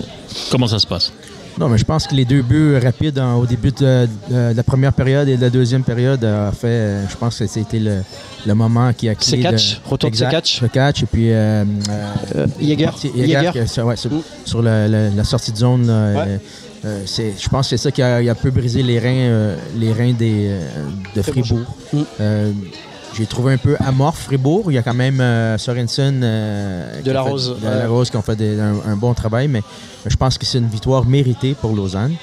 comment ça se passe? Non, mais je pense que les 2 buts rapides au début de la première période et de la deuxième période a fait, je pense que c'était le moment qui a clé. Retour de Sekatch et puis Jäger. Sur la sortie de zone. Je pense que c'est ça qui a un peu brisé les reins de Fribourg. J'ai trouvé un peu amorphe Fribourg. Il y a quand même Sorensen de la Rose qui ont fait un bon travail, mais je pense que c'est une victoire méritée pour Lausanne.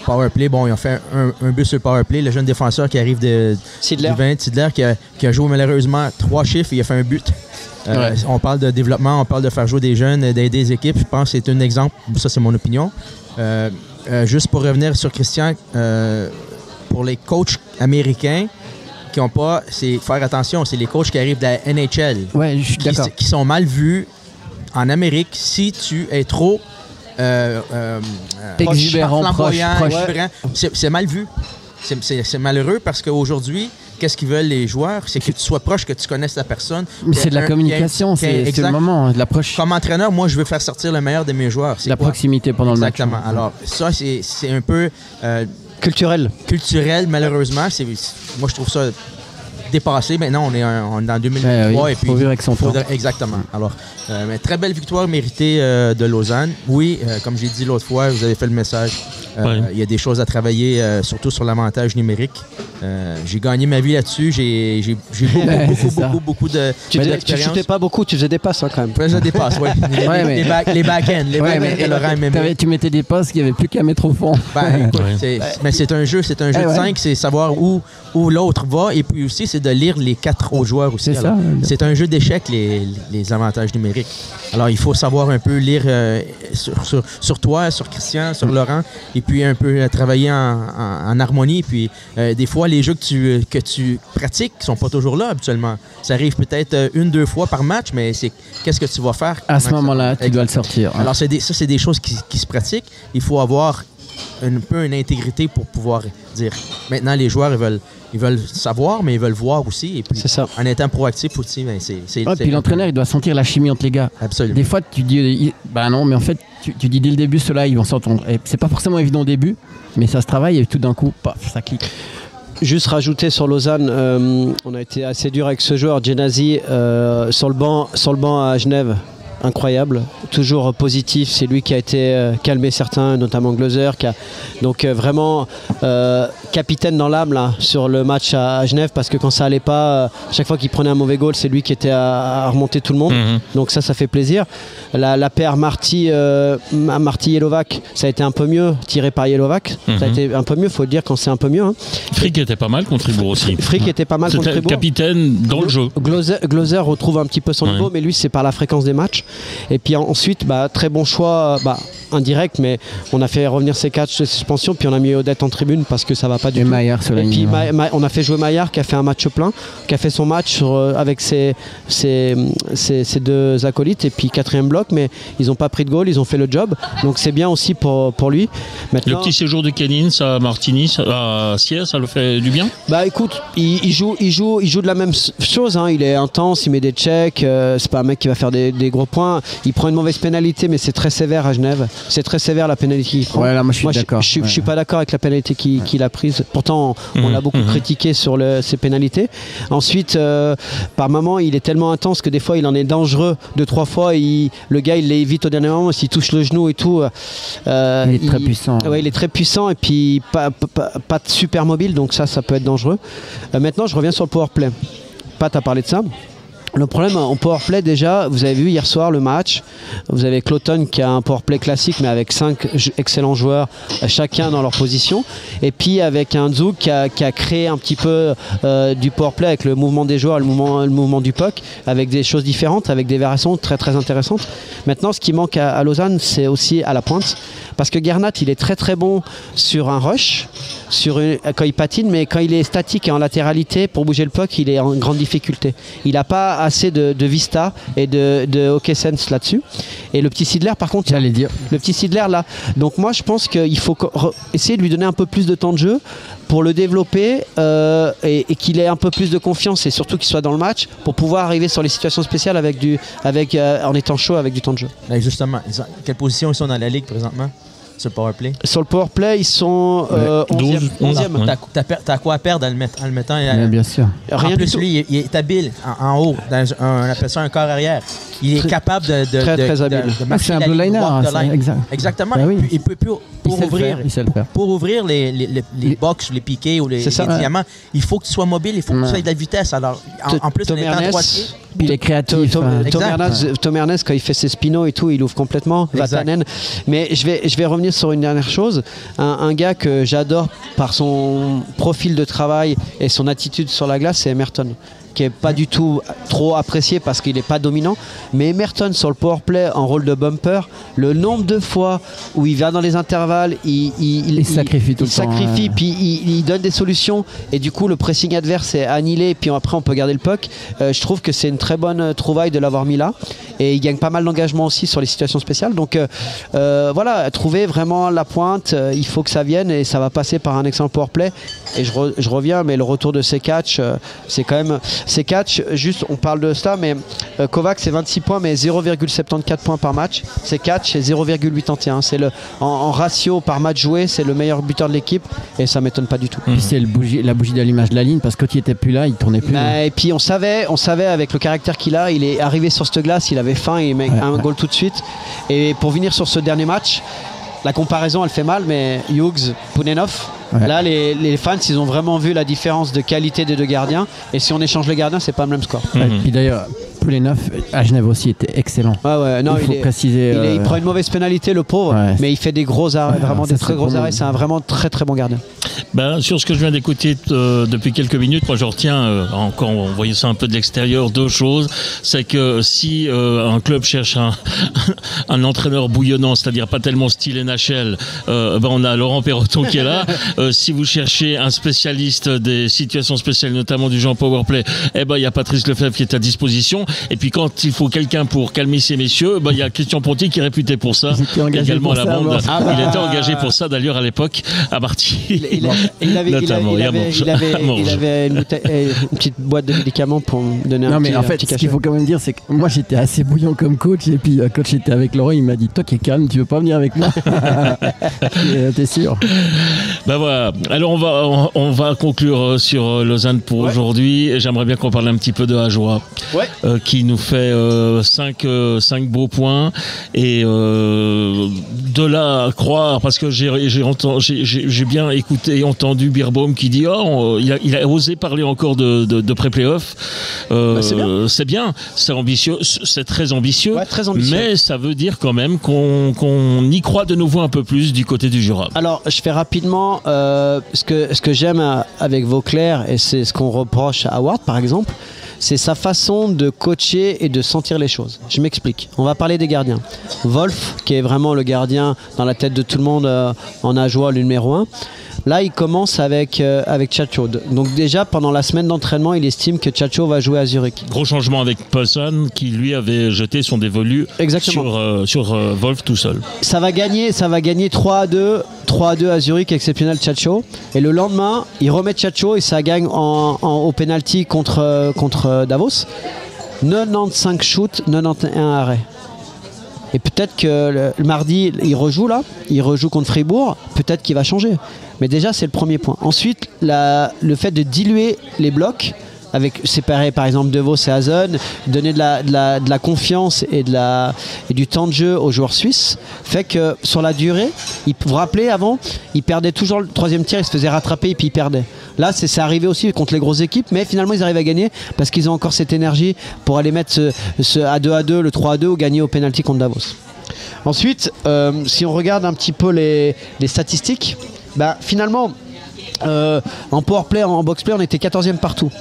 Powerplay, ils ont fait un but sur le powerplay. Le jeune défenseur qui arrive du 20, Sidler, qui a joué malheureusement 3 chiffres et il a fait un but. On parle de développement, on parle de faire jouer des jeunes, d'aider des équipes. Je pense que c'est un exemple. Ça, c'est mon opinion. Juste pour revenir sur Christian, pour les coachs américains qui n'ont pas, c'est faire attention, c'est les coachs qui arrivent de la NHL. Ouais, je suis d'accord. Qui sont mal vus en Amérique si tu es trop exubérant, flamboyant, proche. C'est mal vu. C'est malheureux parce qu'aujourd'hui, qu'est-ce qu'ils veulent les joueurs? C'est que tu sois proche, que tu connaisses la personne. Mais c'est de la communication, c'est le moment, de l'approche. Comme entraîneur, moi, je veux faire sortir le meilleur de mes joueurs. C'est la proximité pendant le match. Exactement. Alors, ça, c'est un peu... Culturel, malheureusement. Moi, je trouve ça dépassé. Maintenant, on est en 2023. Il faut vivre avec son temps. Exactement. Alors, mais très belle victoire méritée de Lausanne. Oui, comme j'ai dit l'autre fois, vous avez fait le message. Il y a des choses à travailler, surtout sur l'avantage numérique. J'ai gagné ma vie là-dessus. J'ai beaucoup de Tu shootais pas beaucoup, tu faisais des passes quand même. Je dépasse, oui. Les back-ends. Tu mettais des passes qu'il n'y avait plus qu'à mettre au fond. Mais c'est un jeu de 5, c'est savoir où l'autre va. Et puis aussi, c'est de lire les 4 autres joueurs aussi. C'est un jeu d'échecs, les avantages numériques. Alors, il faut savoir un peu lire sur toi, sur Christian, sur Laurent, et puis un peu travailler en harmonie. Puis des fois, les jeux que tu pratiques ne sont pas toujours là habituellement. Ça arrive peut-être 1-2 fois par match, mais c'est qu'est-ce que tu vas faire? À ce moment-là, tu dois le sortir. Alors, c'est des choses qui se pratiquent. Il faut avoir un peu une intégrité pour pouvoir dire. Maintenant, les joueurs, ils veulent savoir, mais ils veulent voir aussi. Et puis, en étant proactif aussi, puis l'entraîneur, il doit sentir la chimie entre les gars. Absolument. Des fois, tu dis, non, mais en fait, tu dis dès le début, ceux-là, ils vont s'entendre. Et c'est pas forcément évident au début, mais ça se travaille et tout d'un coup, paf, ça clique. Juste rajouter sur Lausanne, on a été assez dur avec ce joueur, Genazi, sur le banc à Genève. Incroyable, toujours positif, c'est lui qui a été calmé certains, notamment Gloser, donc vraiment capitaine dans l'âme là sur le match à Genève, parce que quand ça allait pas, chaque fois qu'il prenait un mauvais goal, c'est lui qui était à remonter tout le monde. Donc ça fait plaisir. La paire Marty Jelovac, ça a été un peu mieux, tiré par Jelovac, ça a été un peu mieux, faut le dire quand c'est un peu mieux. Frick était pas mal contre Fribourg aussi. Frick était pas mal contre Fribourg. Capitaine dans le jeu. Gloser retrouve un petit peu son niveau, mais lui c'est par la fréquence des matchs. Et puis ensuite, très bon choix, indirect, mais on a fait revenir ses catchs de suspension, puis on a mis Odette en tribune parce que ça va pas du tout. Et puis on a fait jouer Maillard qui a fait un match plein, qui a fait son match avec ses 2 acolytes, et puis 4e bloc, mais ils n'ont pas pris de goal, ils ont fait le job, donc c'est bien aussi pour lui. Maintenant, le petit séjour de Canins à Martigny, à Sierre, ça le fait du bien? Écoute, il joue de la même chose, hein. Il est intense, il met des checks, c'est pas un mec qui va faire des gros points. Il prend une mauvaise pénalité, mais c'est très sévère à Genève. C'est très sévère la pénalité qu'il prend. Ouais, là, moi je suis d'accord. Je suis pas d'accord avec la pénalité qu'il a prise. Pourtant, on l'a beaucoup critiqué sur ses pénalités. Ensuite, par moment, il est tellement intense que des fois, il en est dangereux 2-3 fois. Le gars, il l'évite au dernier moment. S'il touche le genou et tout. Il est très puissant. Ouais, il est très puissant et puis pas super mobile, donc ça peut être dangereux. Maintenant, je reviens sur le powerplay. Pat a parlé de ça. Le problème en powerplay, déjà, vous avez vu hier soir le match, vous avez Cloton qui a un powerplay classique mais avec 5 excellents joueurs, chacun dans leur position, et puis avec un Zouk qui a créé un petit peu du powerplay avec le mouvement des joueurs, le mouvement du puck, avec des choses différentes, avec des variations très très intéressantes. Maintenant, ce qui manque à Lausanne, c'est aussi à la pointe, parce que Gernat, il est très très bon sur un rush, quand il patine, mais quand il est statique et en latéralité, pour bouger le puck, il est en grande difficulté. Il n'a pas assez de vista et de hockey sense là-dessus. Et le petit Sidler, par contre, j'allais dire. Le petit Sidler là. Donc moi, je pense qu'il faut essayer de lui donner un peu plus de temps de jeu pour le développer et qu'il ait un peu plus de confiance et surtout qu'il soit dans le match pour pouvoir arriver sur les situations spéciales en étant chaud avec du temps de jeu. Mais justement, quelle position ils sont dans la ligue présentement? Sur le powerplay? Sur le powerplay, ils sont 11e. T'as quoi à perdre en le mettant? Bien sûr. En plus, lui, il est habile en haut. On appelle ça un corps arrière. Il est capable très habile. de marcher c'est un blue liner. Exactement. Oui. Il peut pour ouvrir les box, les piquets ou les diamants, il faut que tu sois mobile, il faut que tu aies de la vitesse. Alors, en plus, on est en droitier. Puis il est créatif. Tom Ernest, quand il fait ses spinos et tout, il ouvre complètement. Vatanen. Mais je vais revenir sur une dernière chose. Un gars que j'adore par son profil de travail et son attitude sur la glace, c'est Emerton, qui n'est pas du tout trop apprécié parce qu'il n'est pas dominant. Mais Emerton sur le powerplay en rôle de bumper, le nombre de fois où il va dans les intervalles, il sacrifie tout le temps. Puis il donne des solutions et du coup le pressing adverse est annihilé et puis après on peut garder le puck. Je trouve que c'est une très bonne trouvaille de l'avoir mis là. Et il gagne pas mal d'engagement aussi sur les situations spéciales. Donc voilà, trouver vraiment la pointe, il faut que ça vienne et ça va passer par un excellent powerplay. Et je reviens, mais le retour de ces catchs, c'est quand même... Ces catchs, juste on parle de ça, mais Kovacs c'est 26 points, mais 0,74 points par match. Ces catchs, c'est 0,81. C'est en ratio par match joué, c'est le meilleur buteur de l'équipe et ça m'étonne pas du tout. Puis c'est la bougie d'allumage de la ligne parce que quand il était plus là, il tournait plus. Et puis on savait avec le caractère qu'il a, il est arrivé sur cette glace, il avait faim, il met un goal tout de suite. Et pour venir sur ce dernier match, la comparaison elle fait mal, mais Hughes, Pounenov, là les fans ils ont vraiment vu la différence de qualité des deux gardiens, et si on échange les gardiens c'est pas le même score. Et puis d'ailleurs, Poulenov à Genève aussi était excellent. Non, il faut préciser. Il prend une mauvaise pénalité, le pauvre, mais il fait des gros arrêts, vraiment des très gros arrêts. C'est un vraiment très très bon gardien. Sur ce que je viens d'écouter depuis quelques minutes, moi je retiens, encore on voyait ça un peu de l'extérieur, deux choses. C'est que si un club cherche un entraîneur bouillonnant, c'est-à-dire pas tellement style NHL, on a Laurent Perroton qui est là. Si vous cherchez un spécialiste des situations spéciales, notamment du genre powerplay, il y a Patrice Lefebvre qui est à disposition. Et puis quand il faut quelqu'un pour calmer ces messieurs, il y a Christian Ponty qui est réputé pour ça, également à la bande. Il était engagé pour ça d'ailleurs à l'époque à Marty. Il avait une petite boîte de médicaments pour me donner un petit. Non, mais en fait, ce qu'il faut quand même dire, c'est que moi j'étais assez bouillant comme coach, et puis coach était avec Laurent, il m'a dit toi qui es calme, tu veux pas venir avec moi? T'es sûr? Voilà. Alors on va conclure sur Lausanne pour aujourd'hui. J'aimerais bien qu'on parle un petit peu de Ajoie, qui nous fait 5 beaux points, et de là à croire, parce que j'ai bien écouté et entendu Beerbaum qui dit il a osé parler encore de pré-playoff. C'est bien, c'est ambitieux, c'est très ambitieux, mais ça veut dire quand même qu'on y croit de nouveau un peu plus du côté du Jura. Alors je fais rapidement ce que j'aime avec Vauclair, et c'est ce qu'on reproche à Howard par exemple, c'est sa façon de coacher et de sentir les choses. Je m'explique. On va parler des gardiens. Wolf, qui est vraiment le gardien dans la tête de tout le monde en Ajoie, le numéro 1. Là, il commence avec Tchatcho. Donc déjà, pendant la semaine d'entraînement, il estime que Tchatcho va jouer à Zurich. Gros changement avec Paulson, qui lui avait jeté son dévolu sur Wolf tout seul. Ça va gagner 3-2 à Zurich, exceptionnel Tchatcho. Et le lendemain, il remet Tchatcho et ça gagne au penalty contre Davos. 95 shoots, 91 arrêts. Et peut-être que le mardi, il rejoue contre Fribourg, peut-être qu'il va changer. Mais déjà, c'est le premier point. Ensuite, le fait de diluer les blocs, avec séparer par exemple De Vos et Hazen, donner de la confiance et du temps de jeu aux joueurs suisses, fait que sur la durée, vous vous rappelez avant, ils perdaient toujours le troisième tir, ils se faisaient rattraper et puis ils perdaient. Là, c'est arrivé aussi contre les grosses équipes, mais finalement ils arrivent à gagner parce qu'ils ont encore cette énergie pour aller mettre ce à 2, le 3-2 ou gagner au penalty contre Davos. Ensuite, si on regarde un petit peu les statistiques, finalement, en powerplay, en boxplay, on était 14e partout.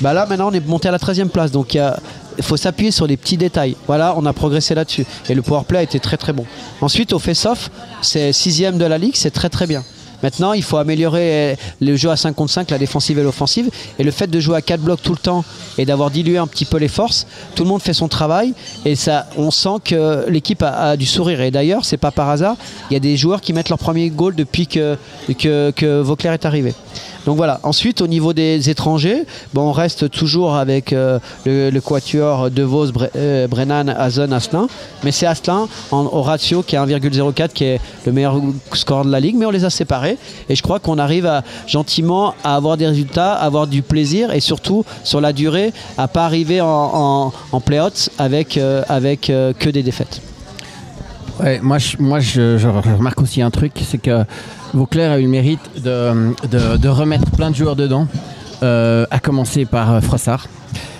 Là maintenant on est monté à la 13e place, donc il faut s'appuyer sur les petits détails. Voilà, on a progressé là-dessus et le powerplay a été très très bon. Ensuite au face-off, c'est 6e de la ligue, c'est très très bien. Maintenant il faut améliorer le jeu à 5 contre 5, la défensive et l'offensive, et le fait de jouer à 4 blocs tout le temps et d'avoir dilué un petit peu les forces, tout le monde fait son travail et ça, on sent que l'équipe a du sourire. Et d'ailleurs c'est pas par hasard, il y a des joueurs qui mettent leur premier goal depuis que Vauclair est arrivé. Donc voilà. Ensuite, au niveau des étrangers, on reste toujours avec le quatuor De Vos, Brennan, Hazen, Asselin. Mais c'est Asselin au ratio qui est 1,04 qui est le meilleur score de la ligue. Mais on les a séparés. Et je crois qu'on arrive gentiment à avoir des résultats, à avoir du plaisir et surtout sur la durée, à ne pas arriver en play-outs avec que des défaites. Ouais, moi je remarque aussi un truc, c'est que Vauclair a eu le mérite de remettre plein de joueurs dedans, à commencer par Frossard.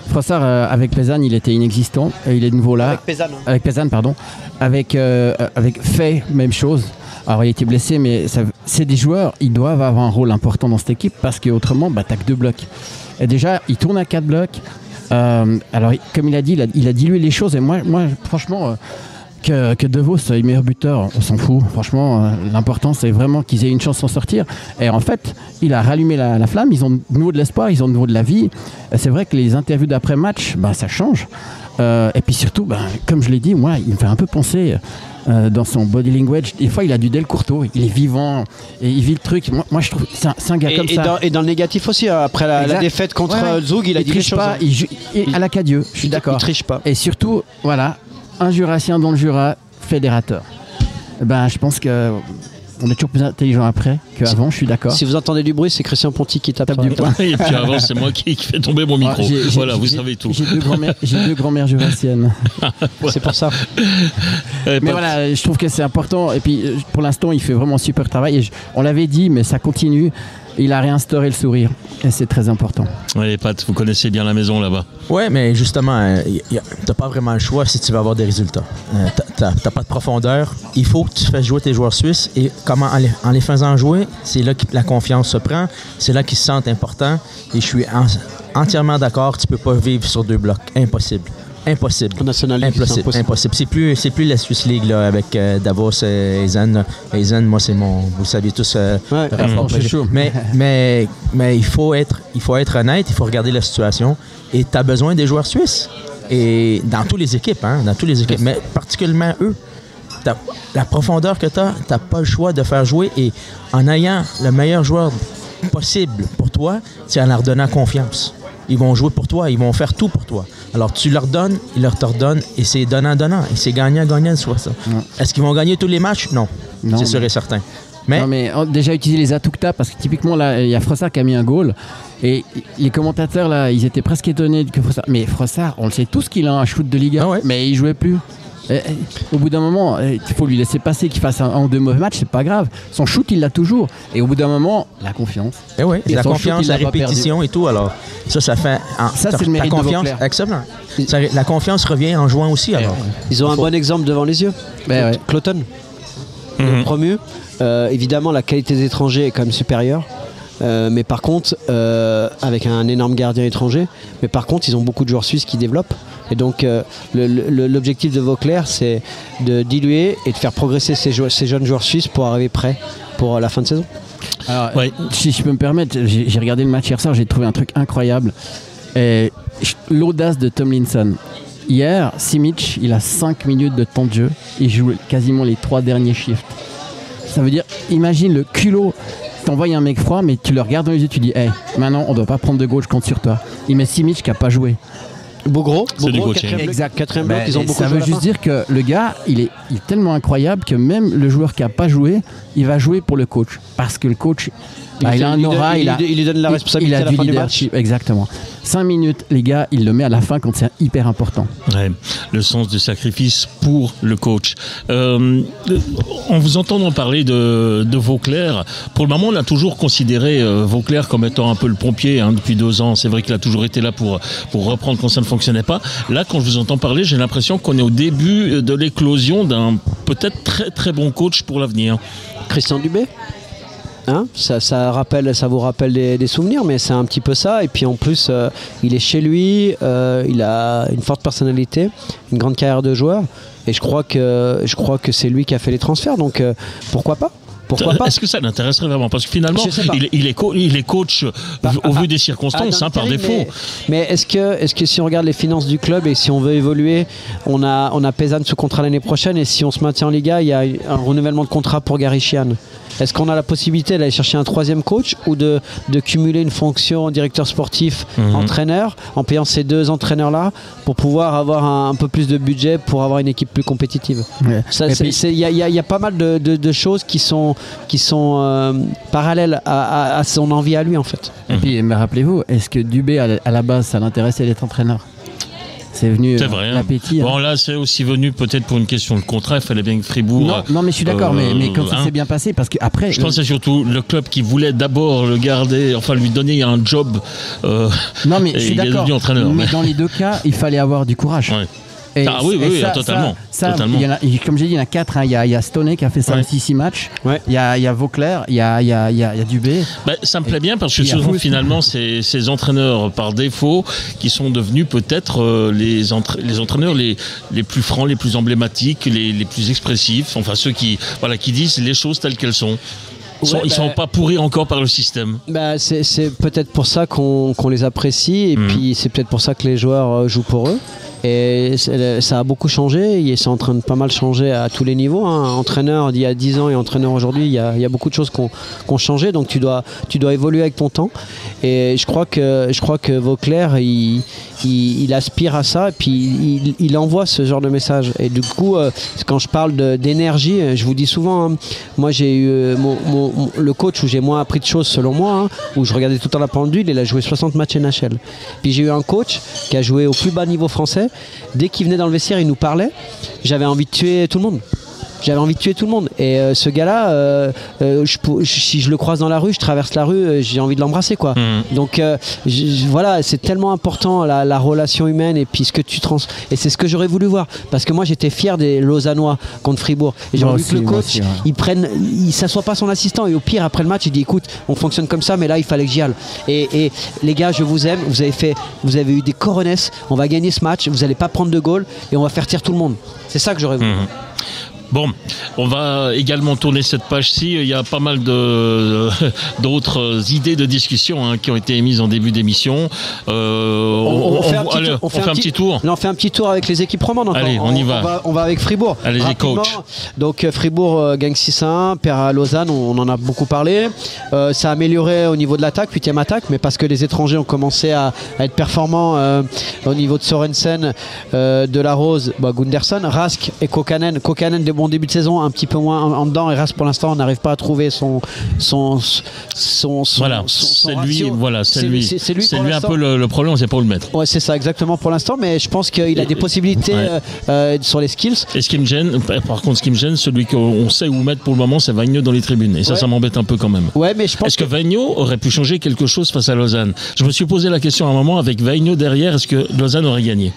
Frossard, avec Pézanne, il était inexistant, et il est de nouveau là. Avec Pézanne, pardon. Avec Fay, même chose. Alors il était blessé, mais c'est des joueurs, ils doivent avoir un rôle important dans cette équipe, parce qu'autrement, t'as que 2 blocs. Et déjà, il tourne à 4 blocs. Alors, comme il a dit, il a dilué les choses, et moi franchement... Que De Vos soit le meilleur buteur, on s'en fout. Franchement, l'important c'est vraiment qu'ils aient une chance de s'en sortir. Et en fait, il a rallumé la flamme. Ils ont de nouveau de l'espoir, ils ont de nouveau de la vie. C'est vrai que les interviews d'après-match, ça change. Et puis surtout, comme je l'ai dit, moi, il me fait un peu penser dans son body language. Des fois, il a du Del Courto. Il est vivant et il vit le truc. Moi je trouve que c'est un gars comme ça. Et dans le négatif aussi, après la défaite contre Zug, il a dit les choses. Pas, à la Cadieux, je suis d'accord. Il triche pas. Et surtout, voilà. Un Jurassien dans le Jura, fédérateur. Je pense que On est toujours plus intelligent après qu'avant, je suis d'accord. Si vous entendez du bruit, c'est Christian Ponty qui tape du poing. Et puis avant, c'est moi qui fais tomber mon micro. Voilà, vous savez tout. J'ai deux grand-mères jurassiennes. C'est pour ça. Mais voilà, je trouve que c'est important. Et puis, pour l'instant, il fait vraiment un super travail. Et on l'avait dit, mais ça continue. Il a réinstauré le sourire. Et c'est très important. Ouais, Pat, vous connaissez bien la maison là-bas. Ouais, mais justement, t'as pas vraiment le choix si tu veux avoir des résultats. T'as pas de profondeur. Il faut que tu fasses jouer tes joueurs suisses. Et comment en les faisant jouer, c'est là que la confiance se prend. C'est là qu'ils se sentent importants. Et je suis entièrement d'accord. Tu peux pas vivre sur 2 blocs. Impossible. Impossible. Impossible. C'est plus la Swiss League là, avec Davos et Eisen. Eisen, moi, c'est mon. Vous le savez tous. Mais il faut être honnête, il faut regarder la situation. Et tu as besoin des joueurs suisses. Et dans toutes les équipes, mais particulièrement eux. La profondeur que tu n'as pas le choix de faire jouer. Et en ayant le meilleur joueur possible pour toi, c'est en leur donnant confiance. Ils vont jouer pour toi, ils vont faire tout pour toi. Alors, tu leur donnes, ils leur te redonnent, et c'est donnant-donnant. Et c'est gagnant-gagnant, soit ça. Ouais. Est-ce qu'ils vont gagner tous les matchs? Non. C'est sûr et certain. Mais... Non, mais déjà utiliser les Atukta, parce que typiquement, là, il y a Frossard qui a mis un goal. Et les commentateurs, là, ils étaient presque étonnés que Frossard... Mais Frossard, on le sait tous qu'il a un shoot de Liga, mais il jouait plus. Au bout d'un moment, il faut lui laisser passer, qu'il fasse un ou 2 mauvais matchs, c'est pas grave. Son shoot, il l'a toujours. Et au bout d'un moment, la confiance. Et la confiance, la répétition et tout. Alors, ça fait. Ça, c'est le mérite de Vauclair. Excellent. La confiance revient en jouant aussi. Alors. Ils ont un bon exemple devant les yeux. Cloton, promu. Évidemment, la qualité des étrangers est quand même supérieure. Mais par contre, avec un énorme gardien étranger, mais par contre, ils ont beaucoup de joueurs suisses qui développent. Et donc, l'objectif de Vauclair, c'est de diluer et de faire progresser ces jeunes joueurs suisses pour arriver prêts pour la fin de saison. Alors, si je peux me permettre, j'ai regardé le match hier soir, j'ai trouvé un truc incroyable. L'audace de Tomlinson. Hier, Simic, il a 5 minutes de temps de jeu. Il joue quasiment les 3 derniers shifts. Ça veut dire, imagine le culot. T'envoies un mec froid, mais tu le regardes dans les yeux, tu dis hey, maintenant on doit pas prendre de goal, je compte sur toi. Il met Simic qui a pas joué. Bogro, quatrième bloc, ils ont beaucoup ça veut juste dire que le gars, il est tellement incroyable que même le joueur qui a pas joué, il va jouer pour le coach. Parce que le coach, il a un aura, il lui donne la responsabilité à la fin du match. Exactement. 5 minutes, les gars, il le met à la fin quand c'est hyper important. Ouais, le sens du sacrifice pour le coach. En vous entendant parler de Vauclair, pour le moment, on a toujours considéré Vauclair comme étant un peu le pompier depuis 2 ans. C'est vrai qu'il a toujours été là pour reprendre quand ça ne fonctionnait pas. Là, quand je vous entends parler, j'ai l'impression qu'on est au début de l'éclosion d'un peut-être très très bon coach pour l'avenir. Christian Dubé ? Ça vous rappelle des souvenirs, mais c'est un petit peu ça. Et puis en plus, il est chez lui, il a une forte personnalité, une grande carrière de joueur. Et je crois que c'est lui qui a fait les transferts. Donc pourquoi pas ? Est-ce que ça l'intéresserait vraiment? Parce que finalement, il est coach au vu des circonstances, par défaut. Mais est-ce que si on regarde les finances du club et si on veut évoluer, on a Pezan sous contrat l'année prochaine, et si on se maintient en Liga, il y a un renouvellement de contrat pour Gary Sheehan. Est-ce qu'on a la possibilité d'aller chercher un 3e coach ou de cumuler une fonction directeur sportif, entraîneur, en payant ces 2 entraîneurs-là pour pouvoir avoir un peu plus de budget pour avoir une équipe plus compétitive? Il y a pas mal de choses qui sont parallèles à son envie à lui, en fait. Et puis, mais rappelez-vous, est-ce que Dubé, à la base, ça l'intéressait d'être entraîneur? C'est venu l'appétit. Bon, là, c'est aussi venu peut-être pour une question de contrat. Il fallait bien que Fribourg. Non, mais je suis d'accord, mais quand ça s'est bien passé, parce qu'après. Je pense que c'est surtout le club qui voulait d'abord le garder, enfin lui donner un job. Non, mais je suis d'accord. Entraîneur, mais dans les 2 cas, il fallait avoir du courage. Ouais. Oui, totalement. totalement. Comme j'ai dit, il y en a 4. Il y a Stoney qui a fait ça aussi 6 matchs. Ouais. Il y a Vauclair, il y a Dubé. Ça me plaît bien parce que souvent, finalement, c'est ces entraîneurs par défaut qui sont devenus peut-être les entraîneurs les plus francs, les plus emblématiques, les plus expressifs. Enfin, ceux qui disent les choses telles qu'elles sont. Ils sont pas pourris encore par le système. C'est peut-être pour ça qu'on les apprécie, et puis c'est peut-être pour ça que les joueurs jouent pour eux. Et ça a beaucoup changé, et c'est en train de pas mal changer à tous les niveaux. Entraîneur d'il y a 10 ans et entraîneur aujourd'hui, il y a beaucoup de choses qui ont changé, donc tu dois évoluer avec ton temps. Et je crois que Vauclair, il il aspire à ça et puis il envoie ce genre de message. Et du coup, quand je parle d'énergie, je vous dis souvent, hein, moi j'ai eu le coach où j'ai moins appris de choses selon moi, hein, où je regardais tout le temps la pendule, il a joué 60 matchs NHL. Puis j'ai eu un coach qui a joué au plus bas niveau français. Dès qu'il venait dans le vestiaire, il nous parlait. J'avais envie de tuer tout le monde. Et ce gars-là, si je le croise dans la rue, je traverse la rue, j'ai envie de l'embrasser, quoi. Donc voilà, c'est tellement important la relation humaine et puis ce que tu et c'est ce que j'aurais voulu voir, parce que moi j'étais fier des Lausannois contre Fribourg et j'ai envie que le coach il s'assoit pas son assistant et au pire après le match il dit écoute, on fonctionne comme ça, mais là il fallait que j'y aille. Et les gars, je vous aime, vous avez eu des coronesses, on va gagner ce match, vous allez pas prendre de goal et on va faire tirer tout le monde. C'est ça que j'aurais voulu. Bon, on va également tourner cette page-ci. Il y a pas mal d'autres idées de discussion, hein, qui ont été émises en début d'émission. On fait un petit tour. On fait un petit tour avec les équipes romandes. Allez, on y va. On va avec Fribourg. Allez-y, coach. Donc Fribourg gagne 6-1, perd à Lausanne, on en a beaucoup parlé. Ça a amélioré au niveau de l'attaque, 8e attaque, mais parce que les étrangers ont commencé à être performants au niveau de Sorensen, de la Rose, Gunderson, Rask et Kokanen. Kokanen, des bons débuts de saison, un petit peu moins en dedans, et Rask pour l'instant on n'arrive pas à trouver son voilà, c'est lui, voilà, c'est lui un peu le problème, c'est pour le mettre. Ouais, c'est ça exactement pour l'instant, mais je pense qu'il a des possibilités sur les skills. Et ce qui me gêne, par contre, celui qu'on sait où mettre pour le moment, c'est Vagneux dans les tribunes, et ça m'embête un peu quand même. Ouais, mais je pense est-ce que Vagneux aurait pu changer quelque chose face à Lausanne? Je me suis posé la question à un moment, avec Vagneux derrière, est-ce que Lausanne aurait gagné?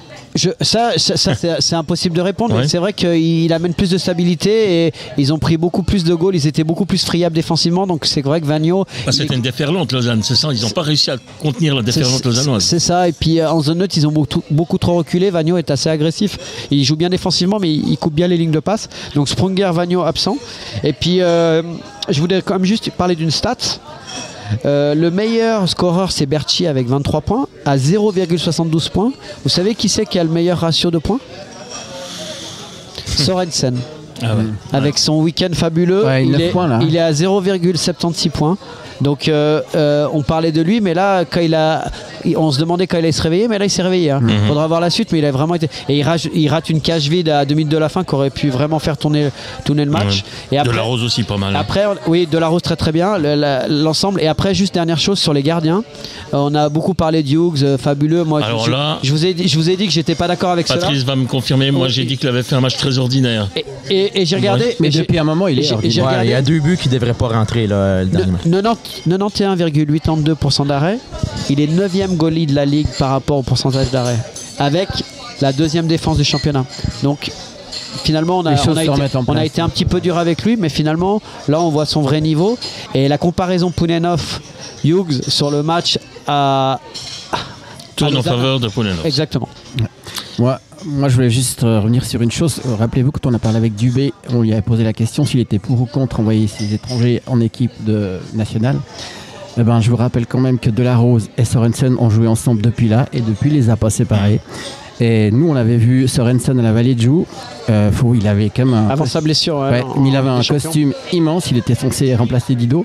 Ça c'est impossible de répondre. Ouais. C'est vrai qu'il amène plus de stabilité et ils ont pris beaucoup plus de goals. Ils étaient beaucoup plus friables défensivement. Donc c'est vrai que Vagneux. C'était une déferlante Lausanne, c'est ça. Ils n'ont pas réussi à contenir la déferlante lausannoise. C'est ça. Et puis en zone neutre, ils ont beaucoup trop reculé. Vagneux est assez agressif. Il joue bien défensivement, mais il coupe bien les lignes de passe. Donc Sprunger, Vagneux absent. Et puis je voulais quand même juste parler d'une stat. Le meilleur scoreur c'est Berchi avec 23 points à 0,72 points. Vous savez qui c'est qui a le meilleur ratio de points? Sorensen. Avec son week-end fabuleux, il est à 0,76 points. Donc on parlait de lui, mais là on se demandait quand il allait se réveiller, mais là il s'est réveillé. Il faudra voir la suite, mais il a vraiment été. Et il rate une cage vide à 2 minutes de la fin qui aurait pu vraiment faire tourner le match. Et après, de la Rose aussi pas mal. Après, oui, de la Rose très très bien, l'ensemble. Et après, juste dernière chose sur les gardiens. On a beaucoup parlé de Hughes, fabuleux. Moi, je vous ai dit que j'étais pas d'accord avec ça. Patrice va me confirmer. Moi, j'ai dit qu'il avait fait un match très ordinaire. Et j'ai regardé. Mais depuis un moment, il est. Il y a 2 buts qui devraient pas rentrer là. 91,82% d'arrêt. Il est 9e goalie de la ligue par rapport au pourcentage d'arrêt, avec la 2e défense du championnat. Donc finalement on a été un petit peu dur avec lui, mais finalement là on voit son vrai niveau. Et la comparaison Pounenov-Hughes sur le match tourne en faveur de Pounenov. Exactement. Moi je voulais juste revenir sur une chose. Rappelez-vous, quand on a parlé avec Dubé, on lui avait posé la question s'il était pour ou contre envoyer ses étrangers en équipe nationale. Je vous rappelle quand même que Delarose et Sorensen ont joué ensemble depuis là, et depuis ils les a pas séparés. Et nous on avait vu Sorensen à la Vallée de Joux. Il avait quand même avant sa blessure. Il avait un costume immense. Il était censé remplacer Dido.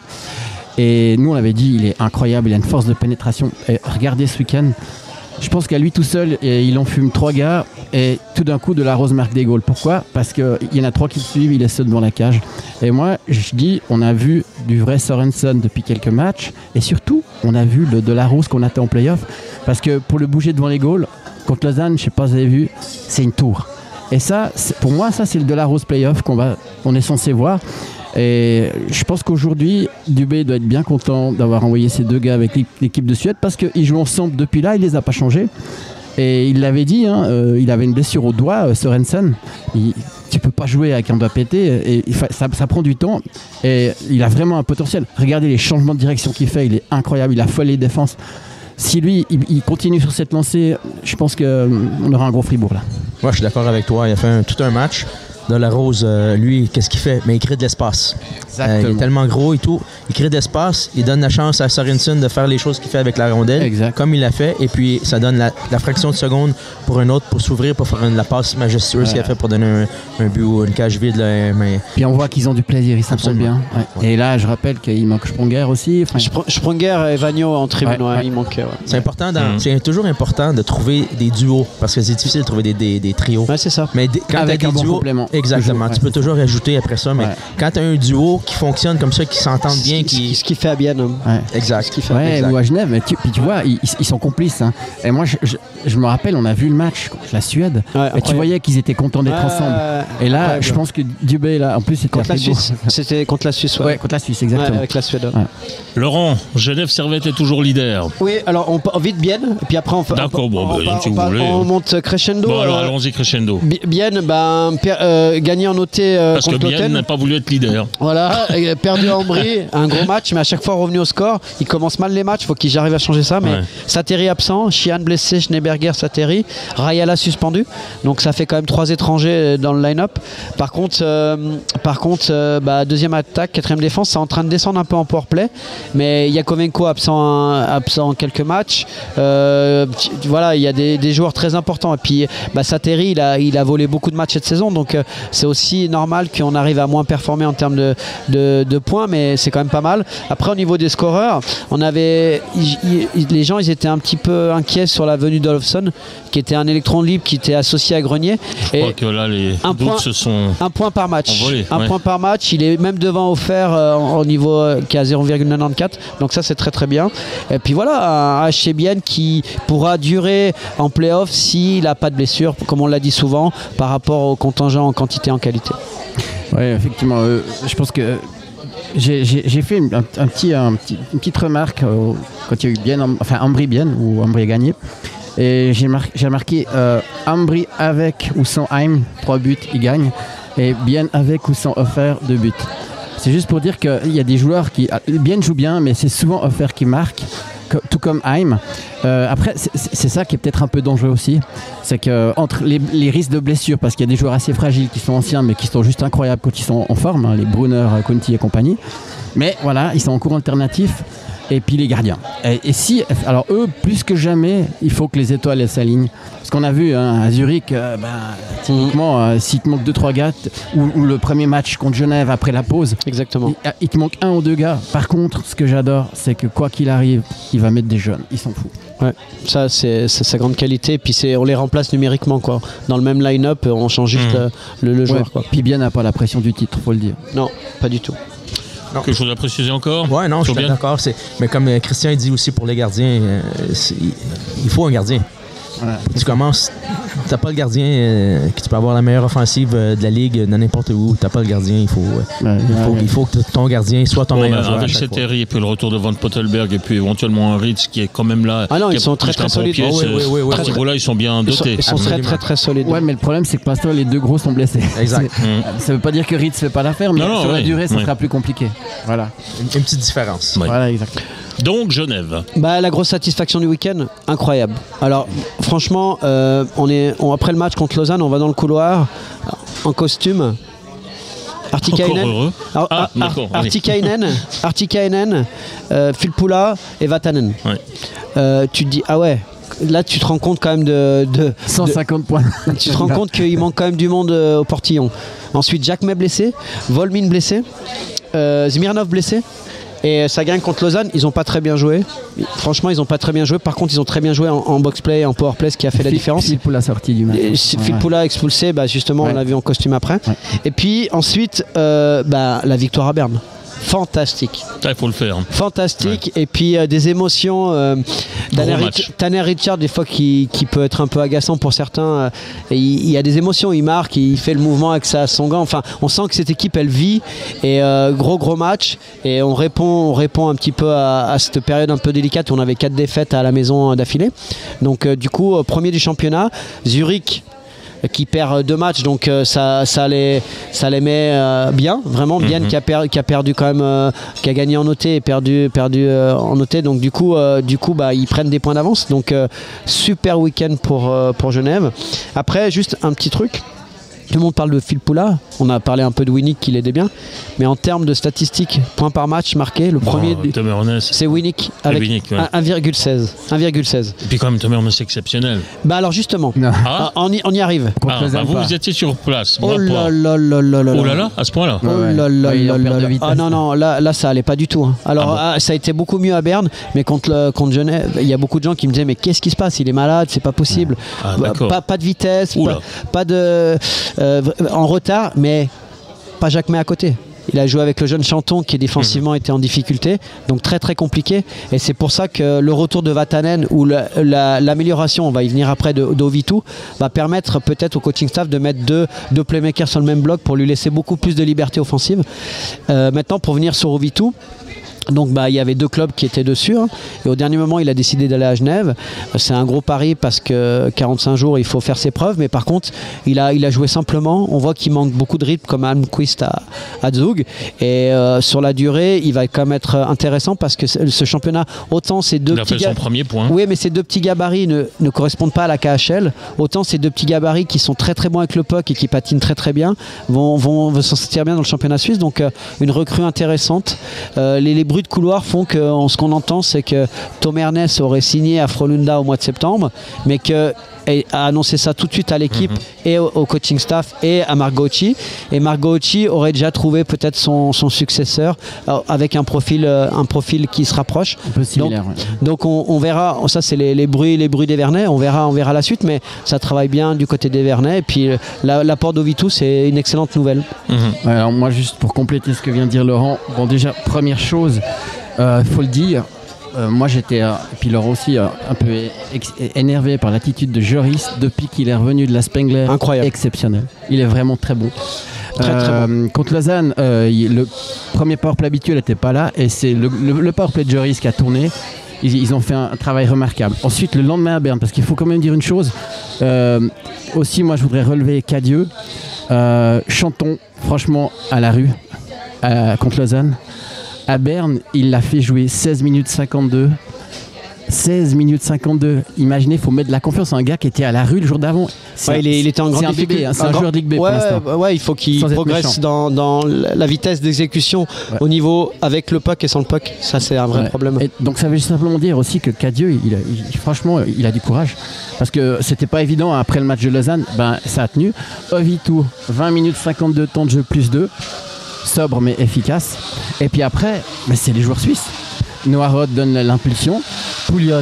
Et nous on avait dit il est incroyable, il a une force de pénétration. Et regardez ce week-end. Je pense qu'à lui tout seul, il en fume 3 gars et tout d'un coup Delarose marque des goals. Pourquoi? Parce qu'il y en a 3 qui le suivent, il est seul devant la cage. Et moi, je dis, on a vu du vrai Sorensen depuis quelques matchs, et surtout, on a vu le Delarose qu'on attend en play-off. Parce que pour le bouger devant les goals, contre Lausanne, je ne sais pas si vous avez vu, c'est une tour. Et ça, pour moi, ça c'est le Delarose play-off qu'on est censé voir. Et je pense qu'aujourd'hui, Dubé doit être bien content d'avoir envoyé ces 2 gars avec l'équipe de Suède, parce qu'ils jouent ensemble depuis là, il les a pas changés. Et il l'avait dit, il avait une blessure au doigt, Sorensen. Tu peux pas jouer avec un doigt pété, et ça prend du temps. Et il a vraiment un potentiel. Regardez les changements de direction qu'il fait, il est incroyable, il a folle les défenses. Si lui, il continue sur cette lancée, je pense qu'on aura un gros Fribourg là. Moi, je suis d'accord avec toi. Il a fait tout un match. De la Rose, lui, qu'est-ce qu'il fait? Mais il crée de l'espace. Il est tellement gros et tout. Il crée de l'espace. Il donne la chance à Sorensen de faire les choses qu'il fait avec la rondelle, comme il l'a fait. Et puis, ça donne la fraction de seconde pour un autre, pour s'ouvrir, pour faire la passe majestueuse qu'il a fait pour donner un but ou une cage vide. Là, mais... Puis on voit qu'ils ont du plaisir, ils s'absolent bien. Ouais. Et là, je rappelle qu'il manque Sprunger aussi. Sprunger et Vagno en tribune, il manquait. Ouais. C'est important, c'est toujours important de trouver des duos, parce que c'est difficile de trouver des trios. Ouais, c'est ça. Mais quand tu as des duos, exactement, toujours, tu peux toujours ajouter après ça, mais quand tu as un duo qui fonctionne comme ça, qui s'entendent bien, ce qui fait à Bienne. Exact. Ou à Genève, mais tu vois, ils sont complices. Hein. Et moi, je me rappelle, on a vu le match contre la Suède, et tu voyais qu'ils étaient contents d'être ensemble. Et là, je pense que Dubé, là, en plus, c'était contre la Suisse. C'était contre la Suisse, ouais. Contre la Suisse, exactement. Avec la Suède. Ouais. Laurent, Genève Servette est toujours leader. Oui, alors on part vite Bienne, et puis après on monte crescendo. Bon, alors allons-y crescendo. Bienne, gagné en OT parce contre que Bienne n'a pas voulu être leader. Voilà, perdu à Ambry, un gros match, mais à chaque fois revenu au score. Il commence mal les matchs, faut qu'il arrive à changer ça. Mais Sateri absent, Chian blessé, Schneeberger, Sateri, Rayala suspendu. Donc ça fait quand même 3 étrangers dans le line-up. Par contre, deuxième attaque, quatrième défense, c'est en train de descendre un peu en powerplay. Mais Yakovenko absent quelques matchs. Voilà, il y a des joueurs très importants. Et puis Sateri, il a volé beaucoup de matchs cette saison. Donc c'est aussi normal qu'on arrive à moins performer en termes de points, mais c'est quand même pas mal. Après, au niveau des scoreurs, les gens ils étaient un petit peu inquiets sur la venue d'Olofsson, qui était un électron libre qui était associé à Grenier. Je crois que là, les doutes se sont un point par match. Envolés, point par match. Il est même devant offert au niveau qui est à 0,94. Donc ça, c'est très très bien. Et puis voilà, un HC Bienne qui pourra durer en play-off s'il n'a pas de blessure, comme on l'a dit souvent, par rapport au contingent en quantité et en qualité. Oui, effectivement. Je pense que j'ai fait une petite remarque quand il y a eu Bienne, Ambry-Bienne, où Ambry a gagné. Et j'ai remarqué Ambry avec ou sans Heim, 3 buts, il gagne. Et Bienne avec ou sans offert, 2 buts. C'est juste pour dire qu'il y a des joueurs qui... Bienne joue bien, mais c'est souvent offert qui marque, tout comme Heim. Après, c'est ça qui est peut-être un peu dangereux aussi. C'est que entre les risques de blessure, parce qu'il y a des joueurs assez fragiles qui sont anciens, mais qui sont juste incroyables quand ils sont en forme, hein, les Brunner, Conti et compagnie. Mais voilà, ils sont en cours alternatif. Et puis les gardiens. Et si, alors eux, plus que jamais, il faut que les étoiles s'alignent. Parce qu'on a vu à Zurich, typiquement, s'il te manque 2-3 gars, ou le premier match contre Genève après la pause, exactement. Il te manque 1 ou 2 gars. Par contre, ce que j'adore, c'est que quoi qu'il arrive, il va mettre des jeunes. Ils s'en foutent. Ouais, ça c'est sa grande qualité. Puis on les remplace numériquement, quoi. Dans le même line-up, on change juste le joueur. Quoi. Puis Bienne n'a pas la pression du titre, faut le dire. Non, pas du tout. Non. Quelque chose à préciser encore? Ouais, non, je suis d'accord. Mais comme Christian dit aussi pour les gardiens, il faut un gardien. Voilà. Tu commences, t'as pas le gardien, tu peux avoir la meilleure offensive de la ligue dans n'importe où, t'as pas le gardien, il faut que ton gardien soit ton meilleur joueur. Avec Seteri et puis le retour de Van Pottelberg et puis éventuellement un Ritz qui est quand même là. Ah non, ils sont très très solides. À ce niveau-là, ils sont bien dotés. Ils sont très très très solides. Ouais, mais le problème c'est que Pastor, les 2 gros sont blessés. Exact. Ça veut pas dire que Ritz fait pas l'affaire, mais sur la durée, ça sera plus compliqué. Voilà. Une petite différence. Voilà, exactement. Donc Genève. La grosse satisfaction du week-end, incroyable. Alors franchement, après le match contre Lausanne, on va dans le couloir en costume. Artikainen, Filppula et Vatanen. Ouais. Tu te dis là tu te rends compte quand même de 150 points. Tu te rends compte qu'il manque quand même du monde au portillon. Ensuite Jacquemet blessé, Volmin blessé, Smirnov blessé. Et ça gagne contre Lausanne, ils n'ont pas très bien joué. Franchement, ils n'ont pas très bien joué. Par contre, ils ont très bien joué en box-play, en power-play, ce qui a fait la différence. Filppula sorti du match. Filppula expulsé, justement, on l'a vu en costume après. Ouais. Et puis ensuite, la victoire à Berne. Fantastique. Il faut le faire. Fantastique. Ouais. Et puis des émotions. Tanner Richard, des fois, qui peut être un peu agaçant pour certains. Il y a des émotions. Il marque, il fait le mouvement avec son gant. Enfin, on sent que cette équipe, elle vit. Et gros match. Et on répond un petit peu à cette période un peu délicate où on avait 4 défaites à la maison d'affilée. Donc, du coup, premier du championnat. Zurich qui perd 2 matchs, donc ça les met bien, vraiment bien, qui a perdu quand même, qui a gagné en OT et perdu en OT, donc du coup ils prennent des points d'avance, donc super week-end pour Genève. Après, juste un petit truc, Tout le monde parle de Phil Poula, on a parlé un peu de Winnick qui l'aidait bien, mais en termes de statistiques, points par match marqués, le premier Tom Ernest, c'est Winnick avec Winnick, ouais. 1,16. 1,16. Et puis quand même Tom Ernest exceptionnel. Bah alors justement, Ah, on y arrive. vous étiez sur place. Moi, Oh pas. là là là là là Oh là. là là, à ce point-là. Oh là là Ouais, il là en perd là de là. vitesse. Ah non, là ça allait pas du tout. Hein. Alors ça a été beaucoup mieux à Berne, mais contre Genève, il y a beaucoup de gens qui me disaient mais qu'est-ce qui se passe? Il est malade, c'est pas possible. Ah, d'accord. Pas de vitesse, Oula. pas de en retard, mais pas Jacques May à côté. Il a joué avec le jeune Chanton qui défensivement était en difficulté, donc très très compliqué. Et c'est pour ça que le retour de Vatanen ou l'amélioration, on va y venir après, d'Ovitu, va permettre peut-être au coaching staff de mettre deux playmakers sur le même bloc pour lui laisser beaucoup plus de liberté offensive. Maintenant, pour venir sur Ovitu, donc il y avait 2 clubs qui étaient dessus, hein. Et au dernier moment il a décidé d'aller à Genève. C'est un gros pari parce que 45 jours il faut faire ses preuves, mais par contre il a joué simplement. On voit qu'il manque beaucoup de rythme comme Almquist à Zug, et sur la durée il va quand même être intéressant parce que ce championnat, autant ces deux Il a fait son premier point. Oui, mais ces 2 petits gabarits ne correspondent pas à la KHL, autant ces 2 petits gabarits qui sont très très bons avec le puck et qui patinent très très bien vont s'en sortir bien dans le championnat suisse. Donc une recrue intéressante. Les bruits de couloir font que ce qu'on entend, c'est que Tom Ernest aurait signé à Frölunda au mois de septembre, mais que a annoncé ça tout de suite à l'équipe et au coaching staff et à Mark Gauchi. Et Mark Gauchi aurait déjà trouvé peut-être son successeur avec un profil qui se rapproche. Un peu similaire. Donc on verra, ça c'est les bruits des Vernets, on verra la suite, mais ça travaille bien du côté des Vernets. Et puis l'apport d'Ovitu, c'est une excellente nouvelle. Ouais, alors moi, juste pour compléter ce que vient de dire Laurent, bon déjà, première chose, faut le dire, moi j'étais, et puis Laurent aussi, un peu énervé par l'attitude de Joris depuis qu'il est revenu de la Spengler. Incroyable. Exceptionnel. Il est vraiment très bon. Très bon. Contre Lausanne, le premier powerplay habituel n'était pas là, et c'est le powerplay de Joris qui a tourné. Ils ont fait un travail remarquable. Ensuite, le lendemain à Berne, parce qu'il faut quand même dire une chose, aussi moi je voudrais relever Cadieux, Chanton, franchement, à la rue, contre Lausanne. À Berne, il l'a fait jouer 16 minutes 52. 16 minutes 52. Imaginez, il faut mettre de la confiance à un gars qui était à la rue le jour d'avant. Il était en grande difficulté. Bébé, hein, c'est un joueur de Ligue B pour l'instant. Ouais, il faut qu'il progresse dans la vitesse d'exécution au niveau avec le puck et sans le puck. Ça, c'est un vrai problème. Et donc, ça veut simplement dire aussi que Cadieux, franchement, il a du courage. Parce que c'était pas évident après le match de Lausanne. Ça a tenu. Ovitu, 20 minutes 52 temps de jeu plus 2. Sobre mais efficace. Et puis après, c'est les joueurs suisses. Noirot donne l'impulsion. Pouliot,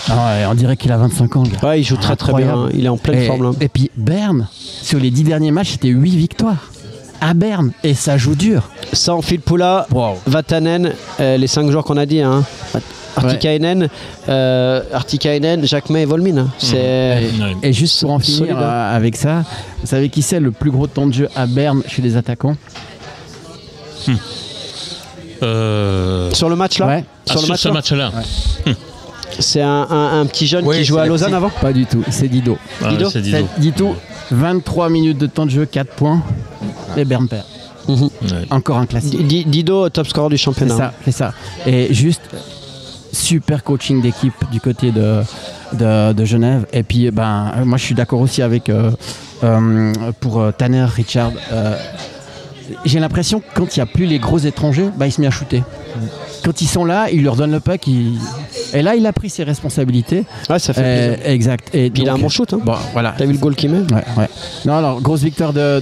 on dirait qu'il a 25 ans. Gars. Ouais, il joue très très bien. Il est en pleine forme. Là. Et puis Berne, sur les 10 derniers matchs, c'était 8 victoires. À Berne. Et ça joue dur. Sans Phil Poula, Vatanen, les 5 joueurs qu'on a dit. Hein. Artikainen, Jacques May et Volmin. Et juste pour en finir avec ça, vous savez qui c'est le plus gros temps de jeu à Berne chez les attaquants? Sur le match là, ouais. Sur ce match-là. Ouais. C'est un petit jeune qui jouait à Lausanne avant. Pas du tout, c'est Dido. C'est Dido. Dido, 23 minutes de temps de jeu, 4 points, et Berne perd. Encore un classique. Dido, top scorer du championnat. C'est ça. Et juste, super coaching d'équipe du côté de Genève. Et puis, moi je suis d'accord aussi avec pour Tanner, Richard. J'ai l'impression que quand il n'y a plus les gros étrangers, il se met à shooter. Quand ils sont là, il leur donne le puck. Et là, il a pris ses responsabilités. Ouais, ça fait plaisir. Exact. Et puis il a un bon shoot. Hein. Voilà. T'as vu le goal qu'il met? Ouais. Non, alors, grosse victoire de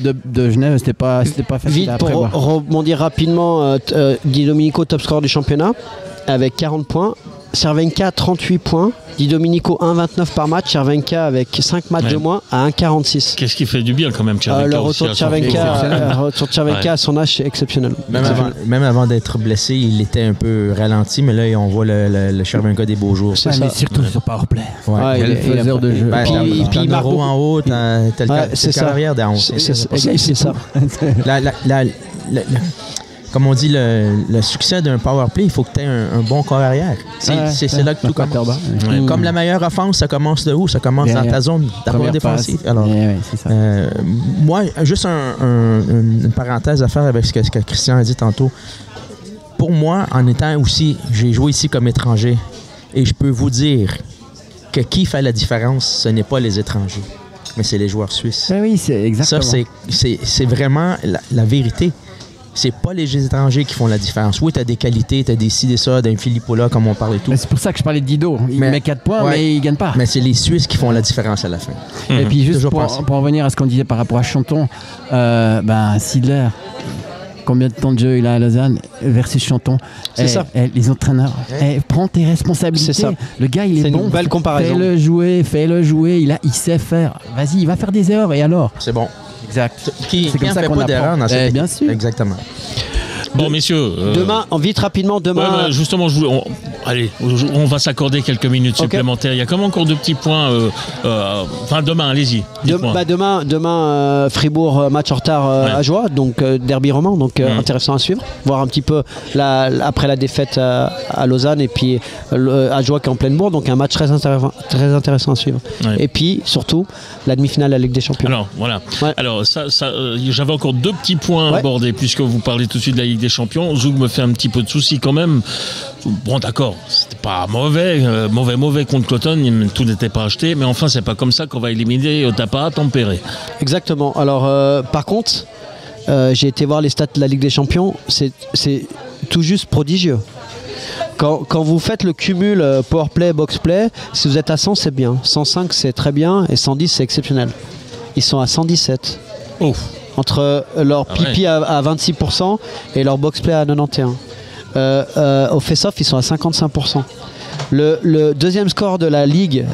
Genève, c'était pas facile vite à pour prévoir. rebondir rapidement, Di Domenico, top scorer du championnat, avec 40 points. Cervenka, 38 points. Di Domenico, 1,29 par match. Cervenka avec 5 matchs de moins à 1,46. Qu'est-ce qui fait du bien quand même, Cervenka? Le retour de Cervenka à son âge, c'est exceptionnel. Même avant d'être blessé, il était un peu ralenti, mais là, on voit le Cervenka des beaux jours. C'est ça. Mais surtout sur powerplay. Ouais, il a faiseur de jeu. Puis il marque en haut, t'as le carrière d'en haut. C'est ça. Comme on dit, le succès d'un powerplay, il faut que tu aies un bon corps arrière. C'est là que tout commence. Comme la meilleure offense, ça commence de où? Ça commence dans ta zone d'apport défensif. Alors, moi, juste une parenthèse à faire avec ce que Christian a dit tantôt. Pour moi, en étant aussi, j'ai joué ici comme étranger, et je peux vous dire que qui fait la différence, ce n'est pas les étrangers. mais c'est les joueurs suisses. Oui, c'est exactement. Ça, c'est vraiment la vérité. C'est pas les étrangers qui font la différence. Oui, tu as des qualités, tu as des ci, des ça, d'un Filippola, comme on parle et tout. Mais c'est pour ça que je parlais de Dido. Il met 4 points, mais il gagne pas. Mais c'est les Suisses qui font la différence à la fin. Et puis juste pour en revenir à ce qu'on disait par rapport à Chanton, Sidler, combien de temps de jeu il a à Lausanne versus Chanton? C'est ça. Les entraîneurs, prends tes responsabilités. C'est ça. Le gars, il est bon. C'est une belle comparaison. Fais-le jouer. Il sait faire. Vas-y, il va faire des erreurs et alors? C'est bon. Exact. Qui c'est comme en ça fait qu'on pas apprend. d'erreur dans cette Bien équipe. sûr. Exactement. Bon, messieurs. Demain, vite, rapidement, demain. Justement, allez, on va s'accorder quelques minutes supplémentaires. Il y a quand même encore 2 petits points. Enfin, demain, allez-y. Demain, Fribourg, match en retard à Joie, donc derby roman, donc intéressant à suivre. Voir un petit peu après la défaite à Lausanne et puis à Joie qui est en pleine bourre, donc un match très intéressant à suivre. Ouais. Et puis, surtout, la demi-finale de la Ligue des Champions. Alors, voilà. Ouais. Alors, j'avais encore 2 petits points à aborder, puisque vous parlez tout de suite de la Ligue des Champions. Zoug me fait un petit peu de soucis quand même. Bon, d'accord, c'était pas mauvais contre Cloton, tout n'était pas acheté, mais enfin, c'est pas comme ça qu'on va éliminer Otapa à Tampere. Exactement. Alors, par contre, j'ai été voir les stats de la Ligue des Champions, c'est tout juste prodigieux. Quand vous faites le cumul powerplay, boxplay, si vous êtes à 100, c'est bien. 105, c'est très bien, et 110, c'est exceptionnel. Ils sont à 117. Oh. Entre leur pipi à 26% et leur boxplay à 91%. Au face-off, ils sont à 55%. Le deuxième score de la Ligue,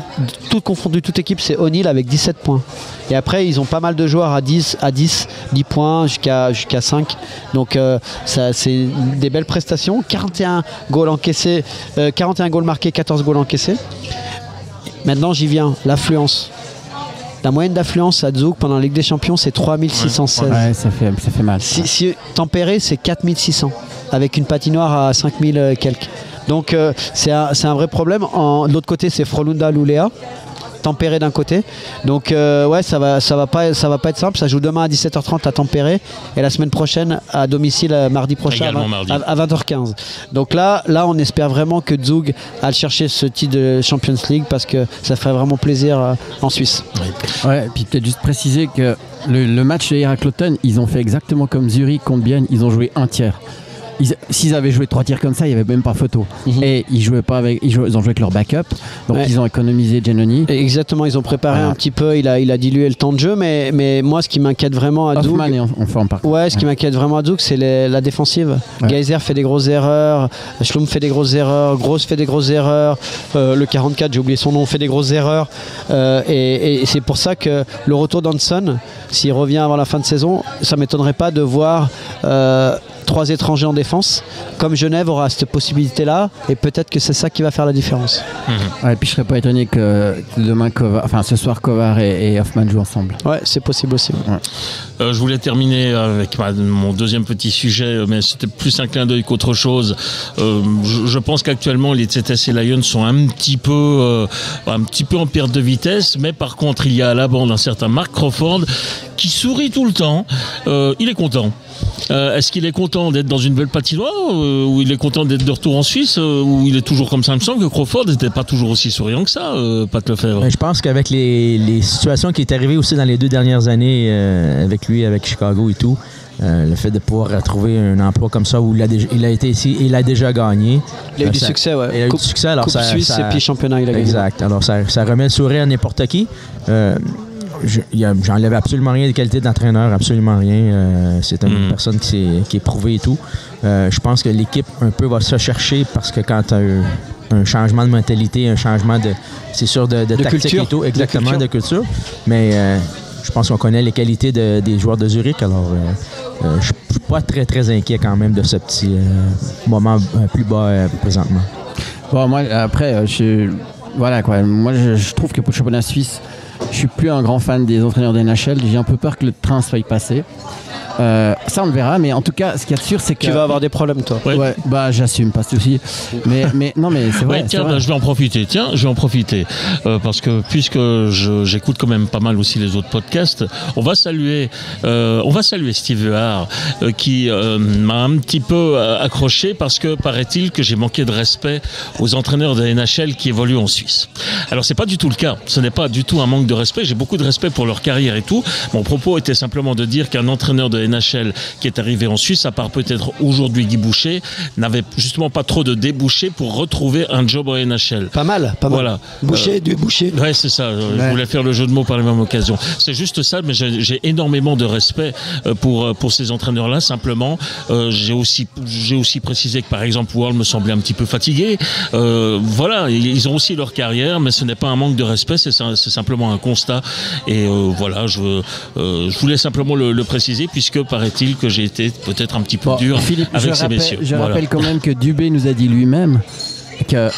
tout confondu, toute équipe, c'est O'Neill avec 17 points. Et après, ils ont pas mal de joueurs à 10 points jusqu'à 5. Donc, c'est des belles prestations. 41 goals encaissés, 41 goals marqués, 14 goals encaissés. Maintenant, j'y viens, l'affluence. La moyenne d'affluence à Zouk pendant la Ligue des Champions, c'est 3616. Ouais, ça fait mal. Si Tampere, c'est 4600, avec une patinoire à 5000 quelques. Donc c'est un vrai problème. De l'autre côté, c'est Frolunda Lulea. Tampere d'un côté. Donc ça va pas être simple. Ça joue demain à 17h30 à Tampere et la semaine prochaine à domicile mardi prochain à 20h15. Donc là on espère vraiment que Zug aille chercher ce titre de Champions League parce que ça ferait vraiment plaisir en Suisse. Ouais, et puis peut-être juste préciser que le match de hier à Cloton, ils ont fait exactement comme Zurich contre Bienne, ils ont joué un tiers. S'ils avaient joué 3 tirs comme ça, il n'y avait même pas photo. Et ils jouaient pas avec, ils ont joué avec leur backup. Donc ils ont économisé Giannoni. Exactement, ils ont préparé un petit peu. Il a dilué le temps de jeu, mais moi, ce qui m'inquiète vraiment à Zouk, ce qui m'inquiète vraiment à Zouk, c'est la défensive. Ouais. Geyser fait des grosses erreurs, Schlum fait des grosses erreurs, Gross fait des grosses erreurs, le 44, j'ai oublié son nom, fait des grosses erreurs. Et c'est pour ça que le retour d'Hanson, s'il revient avant la fin de saison, ça m'étonnerait pas de voir 3 étrangers en défense, comme Genève aura cette possibilité-là, et peut-être que c'est ça qui va faire la différence. Ouais, et puis je serais pas étonné que demain, ce soir, Kovar et Hoffman jouent ensemble. Ouais, c'est possible aussi. Ouais. Je voulais terminer avec mon deuxième petit sujet, mais c'était plus un clin d'œil qu'autre chose. Je pense qu'actuellement les TTS et Lions sont un petit peu en perte de vitesse, mais par contre il y a à la bande un certain Mark Crawford qui sourit tout le temps. Il est content. Est-ce qu'il est content d'être dans une belle patinoire ou il est content d'être de retour en Suisse ou il est toujours comme ça? Il me semble que Crawford n'était pas toujours aussi souriant que ça, Pat Lefebvre. Je pense qu'avec les situations qui est arrivées aussi dans les 2 dernières années avec lui, avec Chicago et tout, le fait de pouvoir retrouver un emploi comme ça où il a été ici et il a déjà gagné. Il a eu du succès, ouais. Il a eu du succès, alors Coupe Suisse et puis championnat, il a gagné. Exact. Alors ça remet le sourire à n'importe qui. J'enlève absolument rien des qualités d'entraîneur, absolument rien. C'est une personne qui est prouvée et tout. Je pense que l'équipe un peu va se chercher parce que quand tu as un changement de mentalité, un changement c'est sûr de tactique culture, et tout, exactement, de culture. Mais je pense qu'on connaît les qualités des joueurs de Zurich. Alors je ne suis pas très très inquiet quand même de ce petit moment plus bas présentement. Bon, moi après, voilà quoi. Moi je trouve que pour le championnat suisse, je suis plus un grand fan des entraîneurs des NHL. J'ai un peu peur que le train se faille passer. Ça, on le verra. Mais en tout cas, ce qu'il y a de sûr, c'est que Tu vas avoir des problèmes, toi. Ouais. Ouais, bah j'assume, pas de souci. Mais non, mais c'est vrai. Ouais, tiens, c'est vrai. je vais en profiter. Parce que puisque j'écoute quand même pas mal aussi les autres podcasts, on va saluer Steve Huard qui m'a un petit peu accroché parce que paraît-il que j'ai manqué de respect aux entraîneurs de NHL qui évoluent en Suisse. Alors c'est pas du tout le cas. Ce n'est pas du tout un manque de respect. J'ai beaucoup de respect pour leur carrière et tout. Mon propos était simplement de dire qu'un entraîneur de NHL qui est arrivé en Suisse, à part peut-être aujourd'hui Guy Boucher, n'avait justement pas trop de débouchés pour retrouver un job en NHL. Pas mal. Voilà. Boucher, du Boucher. Ouais, c'est ça. Je voulais faire le jeu de mots par la même occasion. C'est juste ça, mais j'ai énormément de respect pour ces entraîneurs-là. Simplement, j'ai aussi précisé que, par exemple, Wall me semblait un petit peu fatigué. Voilà, ils ont aussi leur carrière, mais ce n'est pas un manque de respect, c'est simplement un constat. Et voilà, je voulais simplement le préciser, puisque paraît-il que j'ai été peut-être un petit peu dur Philippe, avec ces messieurs. Je Voilà. rappelle quand même que Dubé nous a dit lui-même que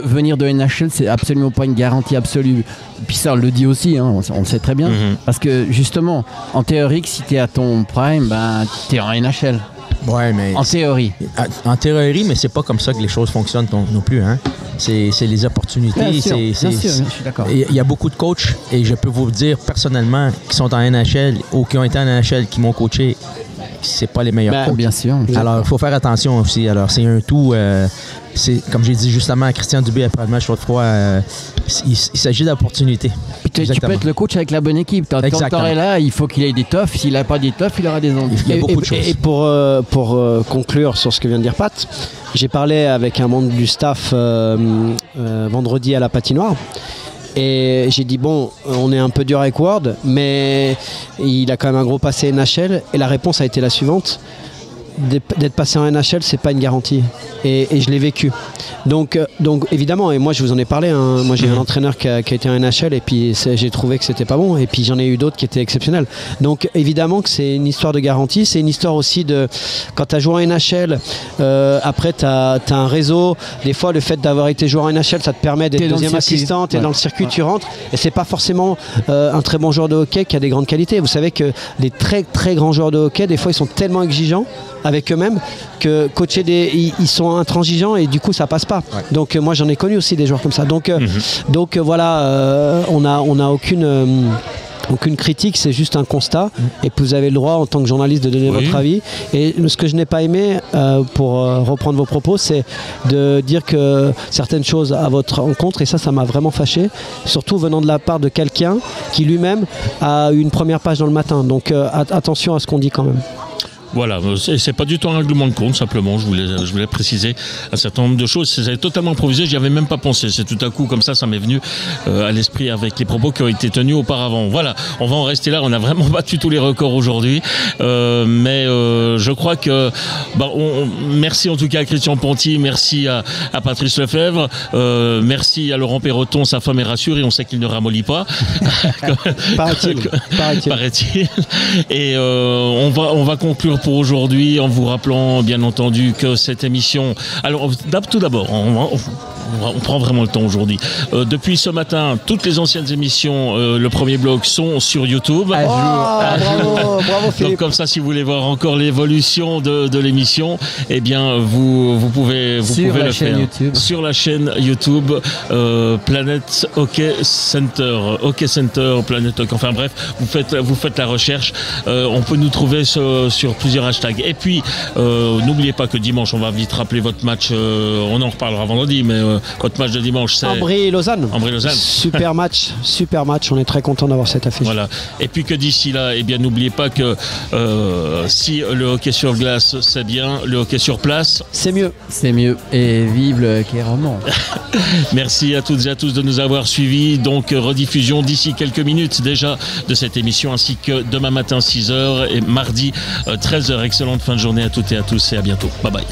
venir de NHL, c'est absolument pas une garantie absolue. Puis ça, on le dit aussi, hein, on le sait très bien. Parce que justement, en théorie, si tu es à ton prime, ben, tu es en NHL. Ouais, mais En théorie. en théorie, mais c'est pas comme ça que les choses fonctionnent non plus. Hein. C'est les opportunités. Bien sûr, c'est- bien sûr, je suis d'accord. Il y a beaucoup de coachs, et je peux vous dire personnellement, qui sont en NHL ou qui ont été en NHL, qui m'ont coaché, c'est pas les meilleurs Ben, coachs. Bien sûr. Alors, il faut faire attention aussi. Alors, c'est un tout. C'est comme j'ai dit justement à Christian Dubé après le match l'autre fois, il s'agit d'opportunités. Puis tu peux Exactement. être le coach avec la bonne équipe. Quand Exactement. t'aurais là, il faut qu'il ait des toughs. S'il n'a pas des toughs, il aura des ondes. Il y a beaucoup de choses. Et pour conclure sur ce que vient de dire Pat, j'ai parlé avec un membre du staff vendredi à la patinoire. Et j'ai dit, bon, on est un peu dur avec Ward, mais il a quand même un gros passé NHL. Et la réponse a été la suivante: d'être passé en NHL, c'est pas une garantie. Et je l'ai vécu. Donc évidemment, et moi je vous en ai parlé, hein, moi j'ai un entraîneur qui a été en NHL et puis j'ai trouvé que c'était pas bon, et puis j'en ai eu d'autres qui étaient exceptionnels. Donc évidemment que c'est une histoire de garantie, c'est une histoire aussi de, quand tu as joué en NHL, après tu as un réseau, des fois le fait d'avoir été joueur en NHL, ça te permet d'être T'es dans le deuxième circuit. assistant, tu es Ouais. dans le circuit, tu rentres, et c'est pas forcément un très bon joueur de hockey qui a des grandes qualités. Vous savez que les très très grands joueurs de hockey, des fois ils sont tellement exigeants avec eux-mêmes que coacher ils sont intransigeants et du coup ça passe pas. Ouais. Donc moi j'en ai connu aussi des joueurs comme ça. Donc voilà, on a aucune critique, c'est juste un constat. Et puis vous avez le droit en tant que journaliste de donner Oui. votre avis. Et ce que je n'ai pas aimé, pour reprendre vos propos, c'est de dire que certaines choses à votre encontre, et ça m'a vraiment fâché, surtout venant de la part de quelqu'un qui lui-même a eu une première page dans le matin. Donc attention à ce qu'on dit quand même. Voilà, c'est pas du tout un règlement de compte, simplement, je voulais préciser un certain nombre de choses. C'est totalement improvisé, j'y avais même pas pensé. C'est tout à coup, comme ça m'est venu à l'esprit avec les propos qui ont été tenus auparavant. Voilà, on va en rester là, on a vraiment battu tous les records aujourd'hui. Mais je crois que... merci en tout cas à Christian Ponty, merci à Patrice Lefebvre, merci à Laurent Perroton, sa femme est rassurée, on sait qu'il ne ramollit pas. Paraît-il. Et on va conclure pour aujourd'hui en vous rappelant bien entendu que cette émission... Alors tout d'abord, on prend vraiment le temps aujourd'hui. Depuis ce matin, toutes les anciennes émissions, le premier bloc, sont sur YouTube. Bravo Philippe. Donc comme ça, si vous voulez voir encore l'évolution de l'émission, eh bien vous pouvez la le chaîne faire YouTube. sur la chaîne YouTube Planète Hockey Center, Planète Hockey. Enfin bref, vous faites la recherche. On peut nous trouver sur plusieurs hashtags. Et puis n'oubliez pas que dimanche, on va vite rappeler votre match. On en reparlera vendredi, mais votre match de dimanche, c'est Ambry-Lausanne. Ambry-Lausanne. Super match. On est très content d'avoir cette affiche. Voilà. Et puis que d'ici là, eh bien n'oubliez pas que si le hockey sur glace c'est bien, le hockey sur place C'est mieux. C'est mieux. Et vive le hockey roman. Merci à toutes et à tous de nous avoir suivis. Donc rediffusion d'ici quelques minutes déjà de cette émission, ainsi que demain matin 6h et mardi 13h. Excellente fin de journée à toutes et à tous et à bientôt. Bye bye.